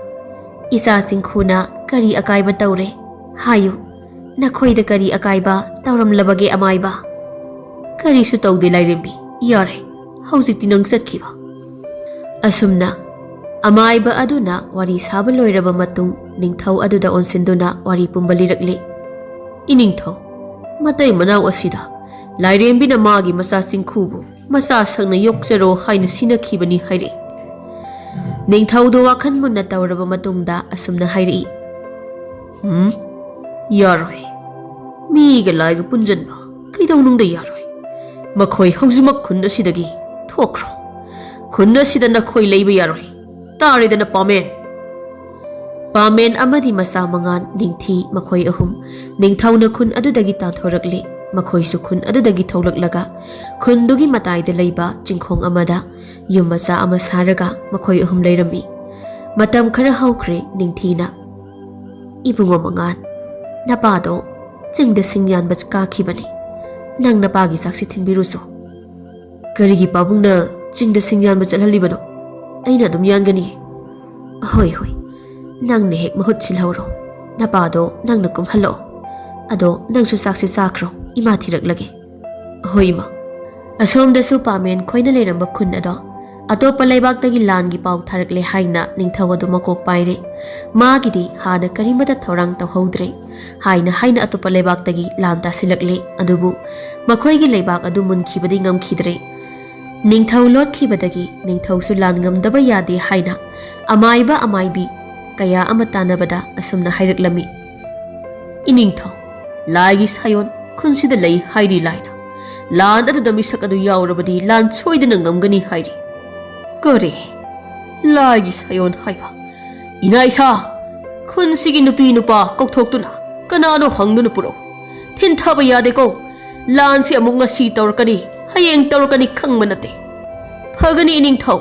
isa singkhuna kari akaiba taure hayu nakhoida kari akaiba tauramlabage amaiba. Karisu taude Lairembi yare haujikti nang satkhiba. Asumna amaiba aduna wari saba loiraba matung ningthau aduda onsinduna wari pumba lirakle. Iningthau matai manau asida Lairembi na magi masa singkhubu masa sangna yokjaro haina sinakhibani haire. Ningthaudo wakhan munna tauraba matungda asumna hairi. Yaroi miga laiga punjanba kaidonungda yaroi. Makhoi haujumak khun asidagi thokro. Khun asida nakhoi leiba yaroi. Taridana pamen amadi masa mangan ningthi makhoi ahum ningthauna khun adudagi tanthorakle. Makhoi su khun adudagi tholaklaga khundugi mataida leiba chingkhong amada yum macha ama saraga makhoi ahum leirami. Matam khara haukre ningthina ibungo mangan napado chingda singyan bach ka khibani. Nang napagi saksi thinbiruso. Karigi pabungna chingda singyan bach alhalibano. Aina dum yangani. Hoi nang ne hek mahut silhauro. Napado nang nakum hallo. Ado nang su saksi sakro ima thiraklage. Hoi ma. Asom dasu pamen khoina leramba khun ado atopa laibaktagi langi pau tharakle haina ningthawadu makok paire. Magidi hana karimada thorang tawhodre haina atopa laibaktagi lan tasilakle adubu makhoigi laibak adu munkhibadi ngamkhidre. Ningthau lotkhibadagi ningthausu lan ngamdaba yade haina amaiba amaibi kaya amatanabada asumna hairaklami. Iningthau laigi sayon khunsida lei hairi laina lan adu damisak adu yaurabadi lan choidana ngamgani hairi. Kore laigi sayon haiba ina isa khunsigi nupi nupa kokthokuna kanano hangduna puro thinthaba yade ko lan si amung ngasi tawrkani hayeng tawrkani khangma nate phagani ningthau.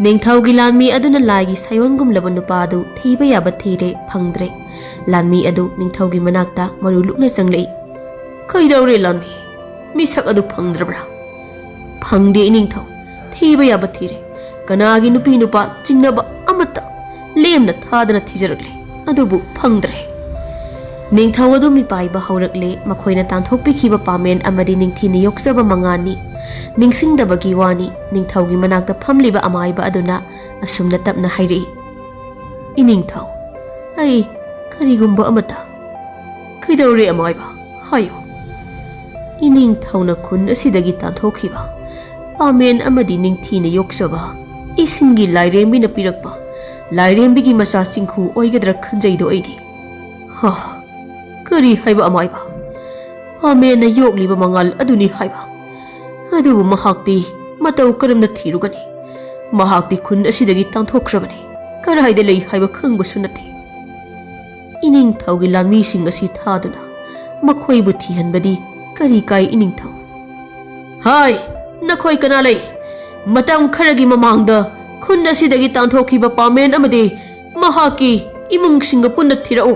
Ningthau gi lanmi aduna laigi sayon gumlaba nupa adu thiba yaba thire phangdre. Lanmi adu ningthau gi manakta maru lukna changlei. Kaidaure lanmi misak adu phangdrabra. Phangde ningthau thiba yaba thire kanagi nupi nupa chingnaba amata lemna thadana thijarakle adubu phangdre. Ningthau adu mi paiba haurakle makhoina tanthokpikhiba pamen amadi ningthini yoksaba mangani ningsingdabagi wani ningthau gi manakta phamliba amaiba aduna asumna tapna hairi. Iningthau ai karigumba amata kaidaure amaiba hayo. Iningthauna khun asidagi tanthokhiba pamen amadi ningthina yoksaba isingi Lairembi na pirakpa Lairembi gi masa chingkhu oigadra khanjaido aidi. Ha kari haiba amaiba pamen na yokliba mangal aduni haiba adubu mahakti matau karamna thirugani. Mahakti khun asidagi tanthokhrabani karaida lei haiba khangbasu nate. Iningthau gi lanmi sing asi thaduna makhoibu thihanbadi kari kai iningthau. Hai nakhoi kana lei matam kharagi mamangda khun asidagi tanthokhiba pamen amadi mahaki imung singa punna thirau.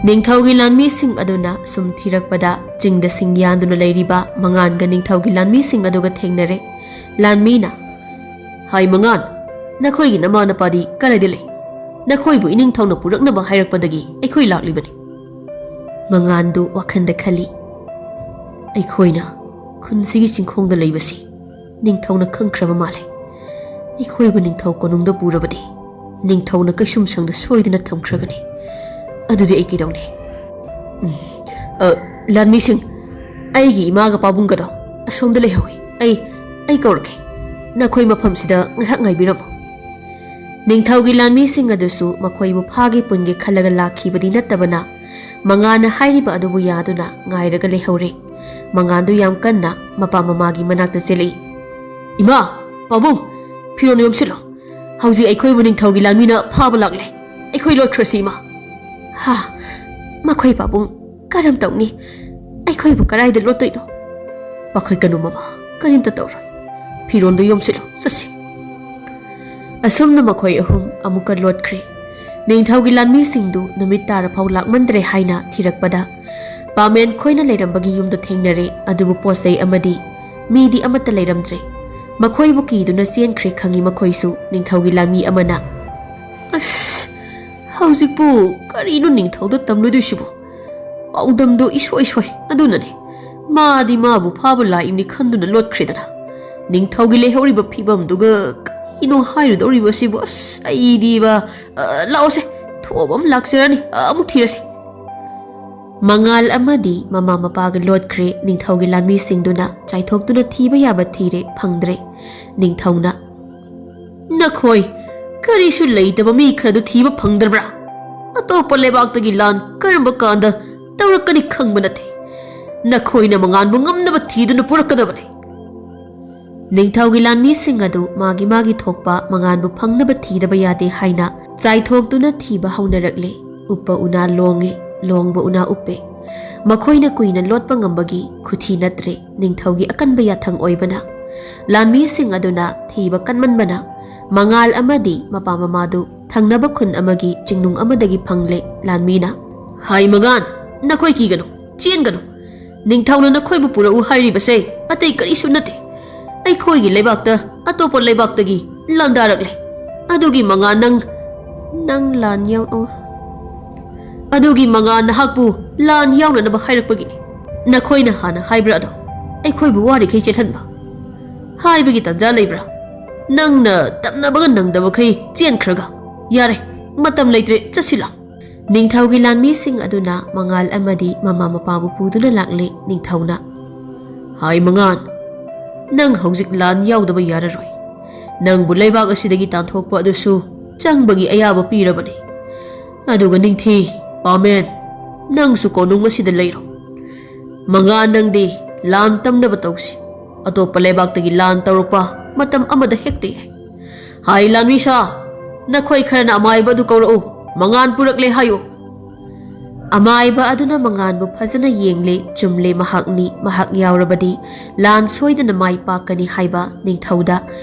Ningthau gi lanmi sing aduna sum thirakpada jingda sing yanduna leiriba mangan ga ningthau gi lanmi sing aduga thengnare. Lanmi na hai mangan nakhoi gi nama napadi karaide lei nakhoi bu iningthau na puraknaba hairakpadagi aikhoi laklibani. Mangandu wakhanda khali aikhoina khunsi gi singkhongda leibasi ningthau na khangkhraba male. Aikhoi bu ningthau konungda purabadi ꯅꯤꯡꯊꯧꯅ ꯀꯩꯁꯨꯝꯁꯪꯗ ꯁꯣꯏꯗꯅ ꯊꯝꯈ꯭ꯔꯒꯅꯤ ꯑꯗꯨꯗꯤ ꯑꯩ ꯀꯩꯗꯧꯅꯤ ꯂꯥꯟꯃꯤꯁꯤꯡ ꯑꯩꯒꯤ ꯏꯃꯥꯒ ꯄꯥꯕꯨꯡꯒꯗꯣ ꯑꯁꯣꯝꯗ ꯂꯩꯍꯧꯏ ꯑꯩ ꯀꯧꯔꯛꯀꯦ ꯅꯈꯣꯏ ꯃꯐꯝꯁꯤꯗ ꯉꯥꯏꯍꯥꯛ ꯉꯥꯏꯕꯤꯔꯝꯃꯣ ꯅꯤꯡꯊꯧꯒꯤ ꯂꯥꯟꯃꯤꯁꯤꯡ ꯑꯗꯨꯁꯨ ꯃꯈꯣꯏꯕꯨ ꯐꯥꯒꯦ ꯄꯨꯟꯒꯦ ꯈꯜꯂꯒ ꯂꯥꯛꯈꯤꯕꯗꯤ ꯅꯠꯇꯕꯅ ꯃꯉꯥꯟꯅ ꯍꯥꯏꯔꯤꯕ ꯑꯗꯨꯕꯨ ꯌꯥꯗꯨꯅ ꯉꯥꯏꯔꯒ ꯂꯩꯍꯧꯔꯦ ꯃꯉꯥꯟꯗꯨ ꯌꯥꯝ ꯀꯟꯅ ꯃꯄꯥ ꯃꯃꯥꯒꯤ ꯃꯅꯥꯛꯇ ꯆꯦꯜꯂꯛꯏ ꯏꯃꯥ ꯄꯥꯕꯨꯡ ꯐꯤꯔꯣꯟ ꯌꯣꯝꯁꯤꯜꯂꯣ ꯍꯧꯖꯤꯛ ꯑꯩꯈꯣꯏꯕꯨ ꯅꯤꯡꯊꯧꯒꯤ ꯂꯥꯟꯃꯤꯅ ꯐꯥꯕ ꯂꯥꯛꯂꯦ ꯑꯩꯈꯣꯏ ꯂꯣꯠꯈ꯭ꯔꯁꯤ ꯏꯃꯥ ꯍꯥ ꯃꯈꯣꯏ ꯄꯥꯕꯨꯡ ꯀꯔꯝ ꯇꯧꯅꯤ ꯑꯩꯈꯣꯏꯕꯨ ꯀꯗꯥꯏꯗ ꯂꯣꯠꯇꯣꯏꯅꯣ ꯄꯥꯈꯠꯀꯅꯨ ꯃꯃꯥ ꯀꯔꯤꯝꯇ ꯇꯧꯔꯣꯏ ꯐꯤꯔꯣꯟꯗꯨ ꯌꯣꯝꯁꯤꯜꯂꯣ ꯆꯠꯁꯤ ꯑꯁꯨꯝꯅ ꯃꯈꯣꯏ ꯑꯍꯨꯝ ꯑꯃꯨꯛꯀ ꯂꯣꯠꯈ꯭ꯔꯦ ꯅꯤꯡꯊꯧꯒꯤ ꯂꯥꯟꯃꯤꯁꯤꯡꯗꯨ ꯅꯨꯃꯤꯠ ꯇꯥꯔꯐꯥꯎ ꯂꯥꯛꯃꯟꯗ꯭ꯔꯦ ꯍꯥꯏꯅ ꯊꯤꯔꯛꯄꯗ ꯄꯥꯃꯦꯟ ꯈꯣꯏꯅ ꯂꯩꯔꯝꯕꯒꯤ ꯌꯨꯝꯗꯨ ꯊꯦꯡꯅꯔꯦ ꯑꯗꯨꯕꯨ ꯄꯣꯠꯆꯩ ꯑꯃꯗꯤ ꯃꯤꯗꯤ ꯑꯃꯠꯇ ꯂꯩꯔꯝꯗ꯭ꯔꯦ ꯃꯈꯣꯏꯕꯨ ꯀꯤꯗꯨꯅ ꯆꯦꯟꯈ꯭ꯔꯦ ꯈꯪꯉꯤ ꯃꯈꯣꯏꯁꯨ ꯅꯤꯡꯊꯧꯒꯤ ꯂꯥꯟꯃꯤ ꯑꯃꯅ ꯑꯁ ꯍꯧꯖꯤꯛꯄꯨ ꯀꯔꯤꯅꯣ ꯅꯤꯡꯊꯧꯗ ꯇꯝꯂꯣꯏꯗꯣꯏꯁꯤꯕꯨ ꯄꯥꯎꯗꯝꯗꯣ ꯏꯁꯣꯏ ꯁꯣꯏ ꯑꯗꯨꯅꯅꯤ ꯃꯥꯗꯤ ꯃꯥꯕꯨ ꯐꯥꯕ ꯂꯥꯛꯏꯕꯅꯤ ꯈꯟꯗꯨꯅ ꯂꯣꯠꯈ꯭ꯔꯦꯗꯅ ꯅꯤꯡꯊꯧꯒꯤ ꯂꯩꯍꯧꯔꯤꯕ ꯐꯤꯕꯝꯗꯨꯒ ꯀꯔꯤꯅꯣ ꯍꯥꯏꯔꯨꯗꯧꯔꯤꯕꯁꯤꯕꯨ ꯑꯁ ꯑꯩꯗꯤꯕ ꯂꯥꯛꯑꯣꯁꯦ ꯊꯣꯛꯑꯕ ꯑꯃ ꯂꯥꯛꯆꯔꯅꯤ ꯑꯃꯨꯛ ꯊꯤꯔꯁꯤ ꯃꯉꯥꯜ ꯑꯃꯗꯤ ꯃꯃꯥ ꯃꯄꯥꯒ ꯂꯣꯠꯈ꯭ꯔꯦ ꯅꯤꯡꯊꯧꯒꯤ ꯂꯥꯟꯃꯤꯁꯤꯡꯗꯨꯅ ꯆꯥꯏꯊꯣꯛꯇꯨꯅ ꯊꯤꯕ ꯌꯥꯕ ꯊꯤꯔꯦ ꯐꯪꯗ꯭ꯔꯦ ꯅꯤꯡꯊꯧꯅ ꯅꯈꯣꯏ ꯀꯔꯤꯁꯨ ꯂꯩꯇꯕ ꯃꯤ ꯈꯔꯗꯨ ꯊꯤꯕ ꯐꯪꯗ꯭ꯔꯕ꯭ꯔꯥ ꯑꯇꯣꯞꯄ ꯂꯩꯕꯥꯛꯇꯒꯤ ꯂꯥꯟ ꯀꯔꯝꯕ ꯀꯥꯟꯗ ꯇꯧꯔꯛꯀꯅꯤ ꯈꯪꯕ ꯅꯠꯇꯦ ꯅꯈꯣꯏꯅ ꯃꯉꯥꯟꯕꯨ ꯉꯝꯅꯕ ꯊꯤꯗꯨꯅ ꯄꯨꯔꯛꯀꯗꯕꯅꯤ ꯅꯤꯡꯊꯧꯒꯤ ꯂꯥꯟꯃꯤꯁꯤꯡ ꯑꯗꯨ ꯃꯥꯒꯤ ꯊꯣꯛꯄ ꯃꯉꯥꯟꯕꯨ ꯐꯪꯅꯕ ꯊꯤꯗꯕ ꯌꯥꯗꯦ ꯍꯥꯏꯅ ꯆꯥꯏꯊꯣꯛꯇꯨꯅ ꯊꯤꯕ ꯍꯧꯅꯔꯛꯂꯦ ꯎꯞꯄ ꯎꯅꯥ ꯂꯣꯡꯉꯦ ꯂꯣꯡꯕ ꯎꯅꯥ ꯎꯞꯄꯦ ꯃꯈꯣꯏꯅ ꯀꯨꯏꯅ ꯂꯣꯠꯄ ꯉꯝꯕꯒꯤ ꯈꯨꯊꯤ ꯅꯠꯇ꯭ꯔꯦ ꯅꯤꯡꯊꯧꯒꯤ ꯑꯀꯟꯕ ꯌꯥꯊꯪ ꯑꯣꯏꯕꯅ ꯂꯥꯟꯃꯤꯁꯤꯡ ꯑꯗꯨꯅ ꯊꯤꯕ ꯀꯟꯃꯟꯕꯅ ꯃꯉꯥꯜ ꯑꯃꯗꯤ ꯃꯄꯥ ꯃꯃꯥꯗꯨ ꯊꯪꯅꯕ ꯈꯨꯟ ꯑꯃꯒꯤ ꯆꯤꯡꯅꯨꯡ ꯑꯃꯗꯒꯤ ꯐꯪꯂꯦ ꯂꯥꯟꯃꯤꯅ ꯍꯥꯏ ꯃꯉꯥꯟ ꯅꯈꯣꯏ ꯀꯤꯒꯅꯨ ꯆꯦꯟꯒꯅꯨ ꯅꯤꯡꯊꯧꯅ ꯅꯈꯣꯏꯕꯨ ꯄꯨꯔꯛꯎ ꯍꯥꯏꯔꯤꯕꯁꯦ ꯑꯇꯩ ꯀꯔꯤꯁꯨ ꯅꯠꯇꯦ ꯑꯩꯈꯣꯏꯒꯤ ꯂꯩꯕꯥꯛꯇ ꯑꯇꯣꯞꯄ ꯂꯩꯕꯥꯛꯇꯒꯤ ꯂꯥꯟꯗꯥꯔꯛꯂꯦ ꯑꯗꯨꯒꯤ ꯃꯉꯥ ꯅꯪ ꯂꯥꯟ ꯌꯥꯎ ꯑꯗꯨꯒꯤ ꯃꯉꯥ ꯅꯍꯥꯛꯄꯨ ꯂꯥꯟ ꯌꯥꯎꯅꯅꯕ ꯍꯥꯏꯔꯛꯄꯒꯤꯅꯤ ꯅꯈꯣꯏꯅ ꯍꯥꯟꯅ ꯍꯥꯏꯕ꯭ꯔꯥ ꯑꯗꯣ ꯑꯩꯈꯣꯏꯕꯨ ꯋꯥꯔꯤꯈꯩ ꯆꯦꯜꯍꯟꯕ ꯍꯥꯏꯕꯒꯤ ꯇꯟꯖꯥ ꯂꯩꯕ꯭ꯔꯥ ꯅꯪꯅ ꯇꯞꯅꯕꯒ ꯅꯪꯗꯕꯈꯩ ꯆꯦꯟꯈ꯭ꯔꯒ ꯌꯥꯔꯦ ꯃꯇꯝ ꯂꯩꯇ꯭ꯔꯦ ꯆꯠꯁꯤꯂꯥ ꯅꯤꯡꯊꯧꯒꯤ ꯂꯥꯟꯃꯤꯁꯤꯡ ꯑꯗꯨꯅ ꯃꯉꯥꯜ ꯑꯃꯗꯤ ꯃꯃꯥ ꯃꯄꯥꯕꯨ ꯄꯨꯗꯨꯅ ꯂꯥꯛꯂꯦ ꯅꯤꯡꯊꯧꯅ ꯍꯥꯏ ꯃꯉꯥꯟ ꯅꯪ ꯍꯧꯖꯤꯛ ꯂꯥꯟ ꯌꯥꯎꯗꯕ ꯌꯥꯔꯔꯣꯏ ꯅꯪꯕꯨ ꯂꯩꯕꯥꯛ ꯑꯁꯤꯗꯒꯤ ꯇꯥꯟꯊꯣꯛꯄ ꯑꯗꯨꯁꯨ ꯆꯪꯕꯒꯤ ꯑꯌꯥꯕ ꯄꯤꯔꯕꯅꯤ ꯑꯗꯨꯒ ꯅꯤꯡꯊꯤ ꯄꯥꯃꯦꯟ ꯅꯪꯁꯨ ꯀꯣꯅꯨꯡ ꯑꯁꯤꯗ ꯂꯩꯔꯣ ꯃꯉꯥꯟ ꯅꯪꯗꯤ ꯂꯥꯟ ꯇꯝꯅꯕ ꯇꯧꯁꯤ ꯑꯇꯣꯞꯄ ꯂꯩꯕꯥꯛꯇꯒꯤ ꯂꯥꯟ ꯇꯧꯔꯛꯄ ꯃꯇꯝ ꯑꯃꯗ ꯍꯦꯛꯇ ꯌꯥꯏ ꯍꯥꯏ ꯂꯥꯟꯃꯤꯁꯥ ꯅꯈꯣꯏ ꯈꯔꯅ ꯑꯃꯥꯏꯕ ꯑꯗꯨ ꯀꯧꯔꯛꯎ ꯃꯉꯥꯟ ꯄꯨꯔꯛꯂꯦ ꯍꯥꯏꯌꯨ ꯑꯃꯥꯏꯕ ꯑꯗꯨꯅ ꯃꯉꯥꯟꯕꯨ ꯐꯖꯅ ꯌꯦꯡꯂꯦ ꯆꯨꯝꯂꯦ ꯃꯍꯥꯛꯅꯤ ꯃꯍꯥꯛ ꯌꯥꯎꯔꯕꯗꯤ ꯂꯥꯟ ꯁꯣꯏꯗꯅ ꯃꯥꯏ ꯄꯥꯛꯀꯅꯤ ꯍꯥꯏꯕ ꯅꯤꯡꯊꯧꯗ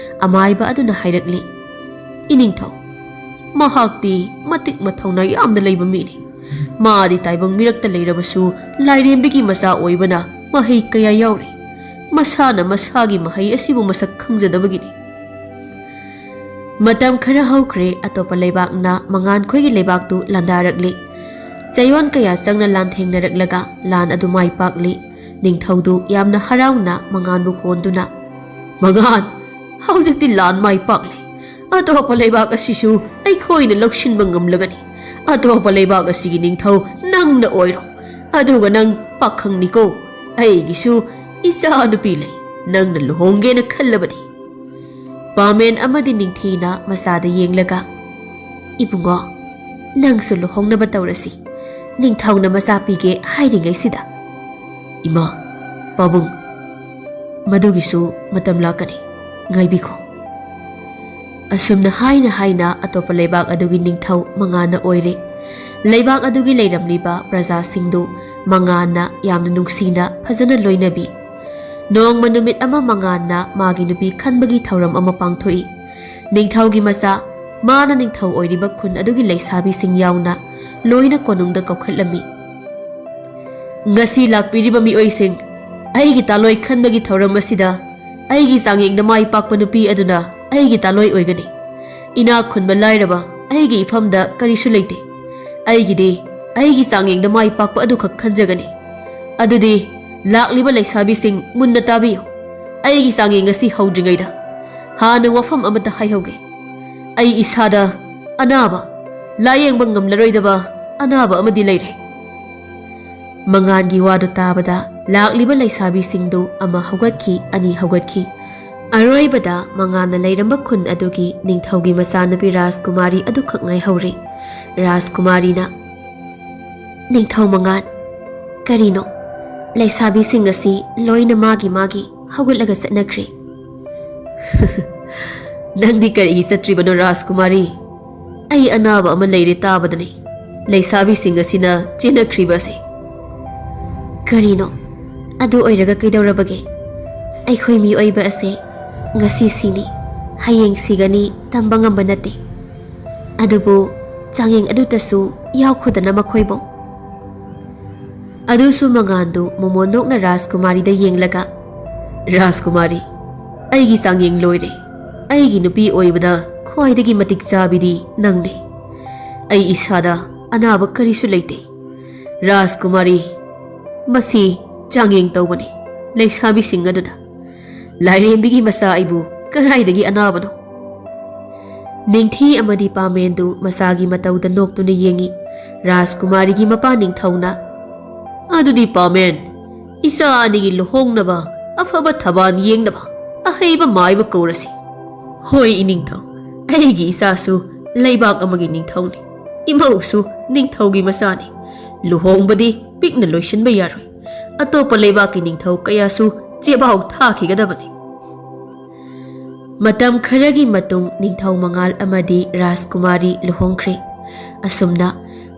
ꯑꯃꯥꯏꯕ ꯑꯗꯨꯅ ꯍꯥꯏꯔꯛꯂꯤ ꯏꯅꯤꯡꯊꯧ ꯃꯍꯥꯛꯇꯤ ꯃꯇꯤꯛ ꯃꯊꯧꯅꯥ ꯌꯥꯝꯅ ꯂꯩꯕ ꯃꯤꯅꯤ ꯃꯥꯗꯤ ꯇꯥꯏꯕꯪ ꯃꯤꯔꯛꯇ ꯂꯩꯔꯕꯁꯨ ꯂꯥꯏꯔꯦꯝꯕꯤꯒꯤ ꯃꯆꯥ ꯑꯣꯏꯕꯅ ꯃꯍꯩ ꯀꯌꯥ ꯌꯥꯎꯔꯤ ꯃꯁꯥꯅ ꯃꯁꯥꯒꯤ ꯃꯍꯩ ꯑꯁꯤꯕꯨ ꯃꯁꯛ ꯈꯪꯖꯗꯕꯒꯤꯅꯤ ꯃꯇꯝ ꯈꯔ ꯍꯧꯈ꯭ꯔꯦ ꯑꯇꯣꯞꯄ ꯂꯩꯕꯥꯛꯅ ꯃꯉꯥꯟ ꯈꯣꯏꯒꯤ ꯂꯩꯕꯥꯛꯇꯨ ꯂꯥꯟꯗꯥꯔꯛꯂꯤ ꯆꯌꯣꯜ ꯀꯌꯥ ꯆꯪꯅ ꯂꯥꯟꯊꯦꯡꯅꯔꯛꯂꯒ ꯂꯥꯟ ꯑꯗꯨ ꯃꯥꯏ ꯄꯥꯛꯂꯤ ꯅꯤꯡꯊꯧꯗꯨ ꯌꯥꯝꯅ ꯍꯔꯥꯎꯅ ꯃꯉꯥꯟꯕꯨ ꯀꯣꯟꯗꯨꯅ ꯃꯉꯥꯟ ꯍꯧꯖꯤꯛꯇꯤ ꯂꯥꯟ ꯃꯥꯏ ꯄꯥꯛꯂꯦ ꯑꯇꯣꯞꯄ ꯂꯩꯕꯥꯛ ꯑꯁꯤꯁꯨ ꯑꯩꯈꯣꯏꯅ ꯂꯧꯁꯤꯟꯕ ꯉꯝꯂꯒꯅꯤ ꯑꯇꯣꯞꯄ ꯂꯩꯕꯥꯛ ꯑꯁꯤꯒꯤ ꯅꯤꯡꯊꯧ ꯅꯪꯅ ꯑꯣꯏꯔꯣ ꯑꯗꯨꯒ ꯅꯪ ꯄꯥꯈꯪꯅꯤꯀꯣ ꯑꯩꯒꯤꯁꯨ ꯏꯆꯥ ꯅꯨꯄꯤ ꯂꯩ ꯅꯪꯅ ꯂꯨꯍꯣꯡꯒꯦꯅ ꯈꯜꯂꯕꯗꯤ ꯄꯥꯃꯦꯟ ꯑꯃꯗꯤ ꯅꯤꯡꯊꯤꯅ ꯃꯆꯥꯗ ꯌꯦꯡꯂꯒ ꯏꯕꯨꯡꯉꯣ ꯅꯪꯁꯨ ꯂꯨꯍꯣꯡꯅꯕ ꯇꯧꯔꯁꯤ ꯅꯤꯡꯊꯧꯅ ꯃꯆꯥ ꯄꯤꯒꯦ ꯍꯥꯏꯔꯤꯉꯩꯁꯤꯗ ꯏꯃꯥ ꯄꯥꯕꯨꯡ ꯃꯗꯨꯒꯤꯁꯨ ꯃꯇꯝ ꯂꯥꯛꯀꯅꯤ ꯉꯥꯏꯕꯤꯈꯣ ꯑꯁꯨꯝꯅ ꯍꯥꯏꯅ ꯑꯇꯣꯞꯄ ꯂꯩꯕꯥꯛ ꯑꯗꯨꯒꯤ ꯅꯤꯡꯊꯧ ꯃꯉꯥꯟꯅ ꯑꯣꯏꯔꯦ ꯂꯩꯕꯥꯛ ꯑꯗꯨꯒꯤ ꯂꯩꯔꯝꯂꯤꯕ ꯄ꯭ꯔꯖꯥꯁꯤꯡꯗꯨ ꯃꯉꯥꯟꯅ ꯌꯥꯝꯅ ꯅꯨꯡꯁꯤꯅ ꯐꯖꯅ ꯂꯣꯏꯅꯕꯤ ꯅꯣꯡꯃ ꯅꯨꯃꯤꯠ ꯑꯃ ꯃꯉꯥꯟꯅ ꯃꯥꯒꯤ ꯅꯨꯄꯤ ꯈꯟꯕꯒꯤ ꯊꯧꯔꯝ ꯑꯃ ꯄꯥꯡꯊꯣꯛꯏ ꯅꯤꯡꯊꯧꯒꯤ ꯃꯆꯥ ꯃꯥꯅ ꯅꯤꯡꯊꯧ ꯑꯣꯏꯔꯤꯕ ꯈꯨꯟ ꯑꯗꯨꯒꯤ ꯂꯩꯁꯥꯕꯤꯁꯤꯡ ꯌꯥꯎꯅ ꯂꯣꯏꯅ ꯀꯣꯅꯨꯡꯗ ꯀꯧꯈꯠꯂꯝꯃꯤ ꯉꯁꯤ ꯂꯥꯛꯄꯤꯔꯤꯕ ꯃꯤꯑꯣꯏꯁꯤꯡ ꯑꯩꯒꯤ ꯇꯥꯂꯣꯏ ꯈꯟꯕꯒꯤ ꯊꯧꯔꯝ ꯑꯁꯤꯗ ꯑꯩꯒꯤ ꯆꯥꯡꯌꯦꯡꯗ ꯃꯥꯏ ꯄꯥꯛꯄ ꯅꯨꯄꯤ ꯑꯗꯨꯅ ꯑꯩꯒꯤ ꯇꯥꯂꯣꯏ ꯑꯣꯏꯒꯅꯤ ꯏꯅꯥꯛ ꯈꯨꯟꯕ ꯂꯥꯏꯔꯕ ꯑꯩꯒꯤ ꯏꯐꯝꯗ ꯀꯔꯤꯁꯨ ꯂꯩꯇꯦ ꯑꯩꯒꯤꯗꯤ ꯑꯩꯒꯤ ꯆꯥꯡꯌꯦꯡꯗ ꯃꯥꯏ ꯄꯥꯛꯄ ꯑꯗꯨꯈꯛ ꯈꯟꯖꯒꯅꯤ ꯑꯗꯨꯗꯤ ꯂꯥꯛꯂꯤꯕ ꯂꯩꯁꯥꯕꯤꯁꯤꯡ ꯃꯨꯟꯅ ꯇꯥꯕꯤꯌꯨ ꯑꯩꯒꯤ ꯆꯥꯡꯌꯦꯡ ꯑꯁꯤ ꯍꯧꯗ꯭ꯔꯤꯉꯩꯗ ꯍꯥꯟꯅ ꯋꯥꯐꯝ ꯑꯃꯠꯇ ꯍꯥꯏꯍꯧꯒꯦ ꯑꯩ ꯏꯁꯥꯗ ꯑꯅꯥꯕ ꯂꯥꯌꯦꯡꯕ ꯉꯝꯂꯔꯣꯏꯗꯕ ꯑꯅꯥꯕ ꯑꯃꯗꯤ ꯂꯩꯔꯦ꯫ ꯃꯉꯥꯟꯒꯤ ꯋꯥꯗꯨ ꯇꯥꯕꯗ ꯂꯥꯛꯂꯤꯕ ꯂꯩꯁꯥꯕꯤꯁꯤꯡꯗꯨ ꯑꯃ ꯍꯧꯒꯠꯈꯤ, ꯑꯅꯤ ꯍꯧꯒꯠꯈꯤ꯫ ꯑꯔꯣꯏꯕꯗ ꯃꯉꯥꯟꯅ ꯂꯩꯔꯝꯕ ꯈꯨꯟ ꯑꯗꯨꯒꯤ ꯅꯤꯡꯊꯧꯒꯤ ꯃꯆꯥꯅꯨꯄꯤ ꯔꯥꯖꯀꯨꯃꯥꯔꯤ ꯑꯗꯨꯈꯛ ꯉꯥꯏꯍꯧꯔꯤ꯫ ꯔꯥꯖꯀꯨꯃꯥꯔꯤꯅ, ꯅꯤꯡꯊꯧ ꯃꯉꯥꯟ, ꯀꯔꯤꯅꯣ? ꯂꯩꯁꯥꯕꯤꯁꯤꯡ ꯑꯁꯤ ꯂꯣꯏꯅ ꯃꯥꯒꯤ ꯍꯧꯒꯠꯂꯒ ꯆꯠꯅꯈ꯭ꯔꯦ꯫ ꯅꯪꯗꯤ ꯀꯔꯤꯒꯤ ꯆꯠꯇ꯭ꯔꯤꯕꯅꯣ ꯔꯥꯖꯀꯨꯃꯥꯔꯤ? ꯑꯩ ꯑꯅꯥꯕ ꯑꯃ ꯂꯩꯔꯦ ꯇꯥꯕꯗꯅꯤ ꯂꯩꯁꯥꯕꯤꯁꯤꯡ ꯑꯁꯤꯅ ꯆꯦꯟꯅꯈ꯭ꯔꯤꯕ ꯑꯁꯤ꯫ ꯀꯔꯤꯅꯣ? ꯑꯗꯨ ꯑꯣꯏꯔꯒ ꯀꯩꯗꯧꯔꯕꯒꯦ? ꯑꯩꯈꯣꯏ ꯃꯤꯑꯣꯏꯕ ꯑꯁꯦ ꯉꯁꯤ ꯁꯤꯅꯤ, ꯍꯌꯦꯡ ꯁꯤꯒꯅꯤ ꯇꯝꯕ ꯉꯝꯕ ꯅꯠꯇꯦ꯫ ꯑꯗꯨꯕꯨ ꯆꯥꯡꯌꯦꯡ ꯑꯗꯨꯇꯁꯨ ꯌꯥꯎꯈꯣꯗꯅ ꯃꯈꯣꯏꯕꯨ꯫ ꯑꯗꯨꯁꯨ ꯃꯉꯥꯟꯗꯨ ꯃꯣꯃꯣꯟ ꯅꯣꯛꯅ ꯔꯥꯖꯀꯨꯃꯥꯔꯤꯗ ꯌꯦꯡꯂꯒ, ꯔꯥꯖꯀꯨꯃꯥꯔꯤ, ꯑꯩꯒꯤ ꯆꯥꯡꯌꯦꯡ ꯂꯣꯏꯔꯦ꯫ ꯑꯩꯒꯤ ꯅꯨꯄꯤ ꯑꯣꯏꯕꯗ ꯈ꯭ꯋꯥꯏꯗꯒꯤ ꯃꯇꯤꯛ ꯆꯥꯕꯤꯗꯤ ꯅꯪꯅꯤ꯫ ꯑꯩ ꯏꯁꯥꯗ ꯑꯅꯥꯕ ꯀꯔꯤꯁꯨ ꯂꯩꯇꯦ꯫ ꯔꯥꯖꯀꯨꯃꯥꯔꯤ, ꯃꯁꯤ ꯆꯥꯡꯌꯦꯡ ꯇꯧꯕꯅꯤ ꯂꯩꯁꯥꯕꯤꯁꯤꯡ ꯑꯗꯨꯗ꯫ ꯂꯥꯏꯔꯦꯝꯕꯤꯒꯤ ꯃꯆꯥ ꯑꯩꯕꯨ ꯀꯔꯥꯏꯗꯒꯤ ꯑꯅꯥꯕꯅꯣ? ꯅꯤꯡꯊꯤ ꯑꯃꯗꯤ ꯄꯥꯃꯦꯟꯗꯨ ꯃꯆꯥꯒꯤ ꯃꯇꯧꯗ ꯅꯣꯛꯇꯨꯅ ꯌꯦꯡꯉꯤ꯫ ꯔꯥꯖꯀꯨꯃꯥꯔꯤꯒꯤ ꯃꯄꯥ ꯅꯤꯡꯊꯧꯅ, ꯑꯗꯨꯗꯤ ꯄꯥꯃꯦꯟ, ꯏꯆꯥ ꯑꯅꯤꯒꯤ ꯂꯨꯍꯣꯡꯅꯕ ꯑꯐꯕ ꯊꯕꯥꯟ ꯌꯦꯡꯅꯕ ꯑꯍꯩꯕ ꯃꯥꯏꯕ ꯀꯧꯔꯁꯤ꯫ ꯍꯣꯏ ꯏꯅꯤꯡꯊꯧ, ꯑꯩꯒꯤ ꯏꯆꯥꯁꯨ ꯂꯩꯕꯥꯛ ꯑꯃꯒꯤ ꯅꯤꯡꯊꯧꯅꯤ, ꯏꯃꯧꯁꯨ ꯅꯤꯡꯊꯧꯒꯤ ꯃꯆꯥꯅꯤ꯫ ꯂꯨꯍꯣꯡꯕꯗꯤ ꯄꯤꯛꯅ ꯂꯣꯏꯁꯤꯟꯕ ꯌꯥꯔꯣꯏ꯫ ꯑꯇꯣꯞꯄ ꯂꯩꯕꯥꯛꯀꯤ ꯅꯤꯡꯊꯧ ꯀꯌꯥꯁꯨ ꯆꯦꯕꯥꯎ ꯊꯥꯈꯤꯒꯗꯕꯅꯤ꯫ ꯃꯇꯝ ꯈꯔꯒꯤ ꯃꯇꯨꯡ ꯅꯤꯡꯊꯧ ꯃꯉꯥꯜ ꯑꯃꯗꯤ ꯔꯥꯖꯀꯨꯃꯥꯔꯤ ꯂꯨꯍꯣꯡꯈ꯭ꯔꯦ꯫ ꯑꯁꯨꯝꯅ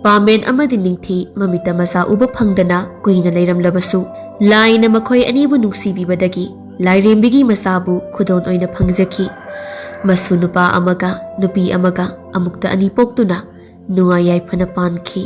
ꯄꯥꯃꯦꯟ ꯑꯃꯗꯤ ꯅꯤꯡꯊꯤ ꯃꯃꯤꯠꯇ ꯃꯆꯥ ꯎꯕ ꯐꯪꯗꯅ ꯀꯨꯏꯅ ꯂꯩꯔꯝꯂꯕꯁꯨ ꯂꯥꯏꯅ ꯃꯈꯣꯏ ꯑꯅꯤꯕꯨ ꯅꯨꯡꯁꯤꯕꯤꯕꯗꯒꯤ ꯂꯥꯏꯔꯦꯝꯕꯤꯒꯤ ꯃꯆꯥꯕꯨ ꯈꯨꯗꯣꯜ ꯑꯣꯏꯅ ꯐꯪꯖꯈꯤ꯫ ꯃꯁꯨ ꯅꯨꯄꯥ ꯑꯃꯒ ꯅꯨꯄꯤ ꯑꯃꯒ ꯑꯃꯨꯛꯇ ꯑꯅꯤ ꯄꯣꯛꯇꯨꯅ ꯅꯨꯡꯉꯥꯏ ꯌꯥꯏꯐꯅ ꯄꯥꯟꯈꯤ꯫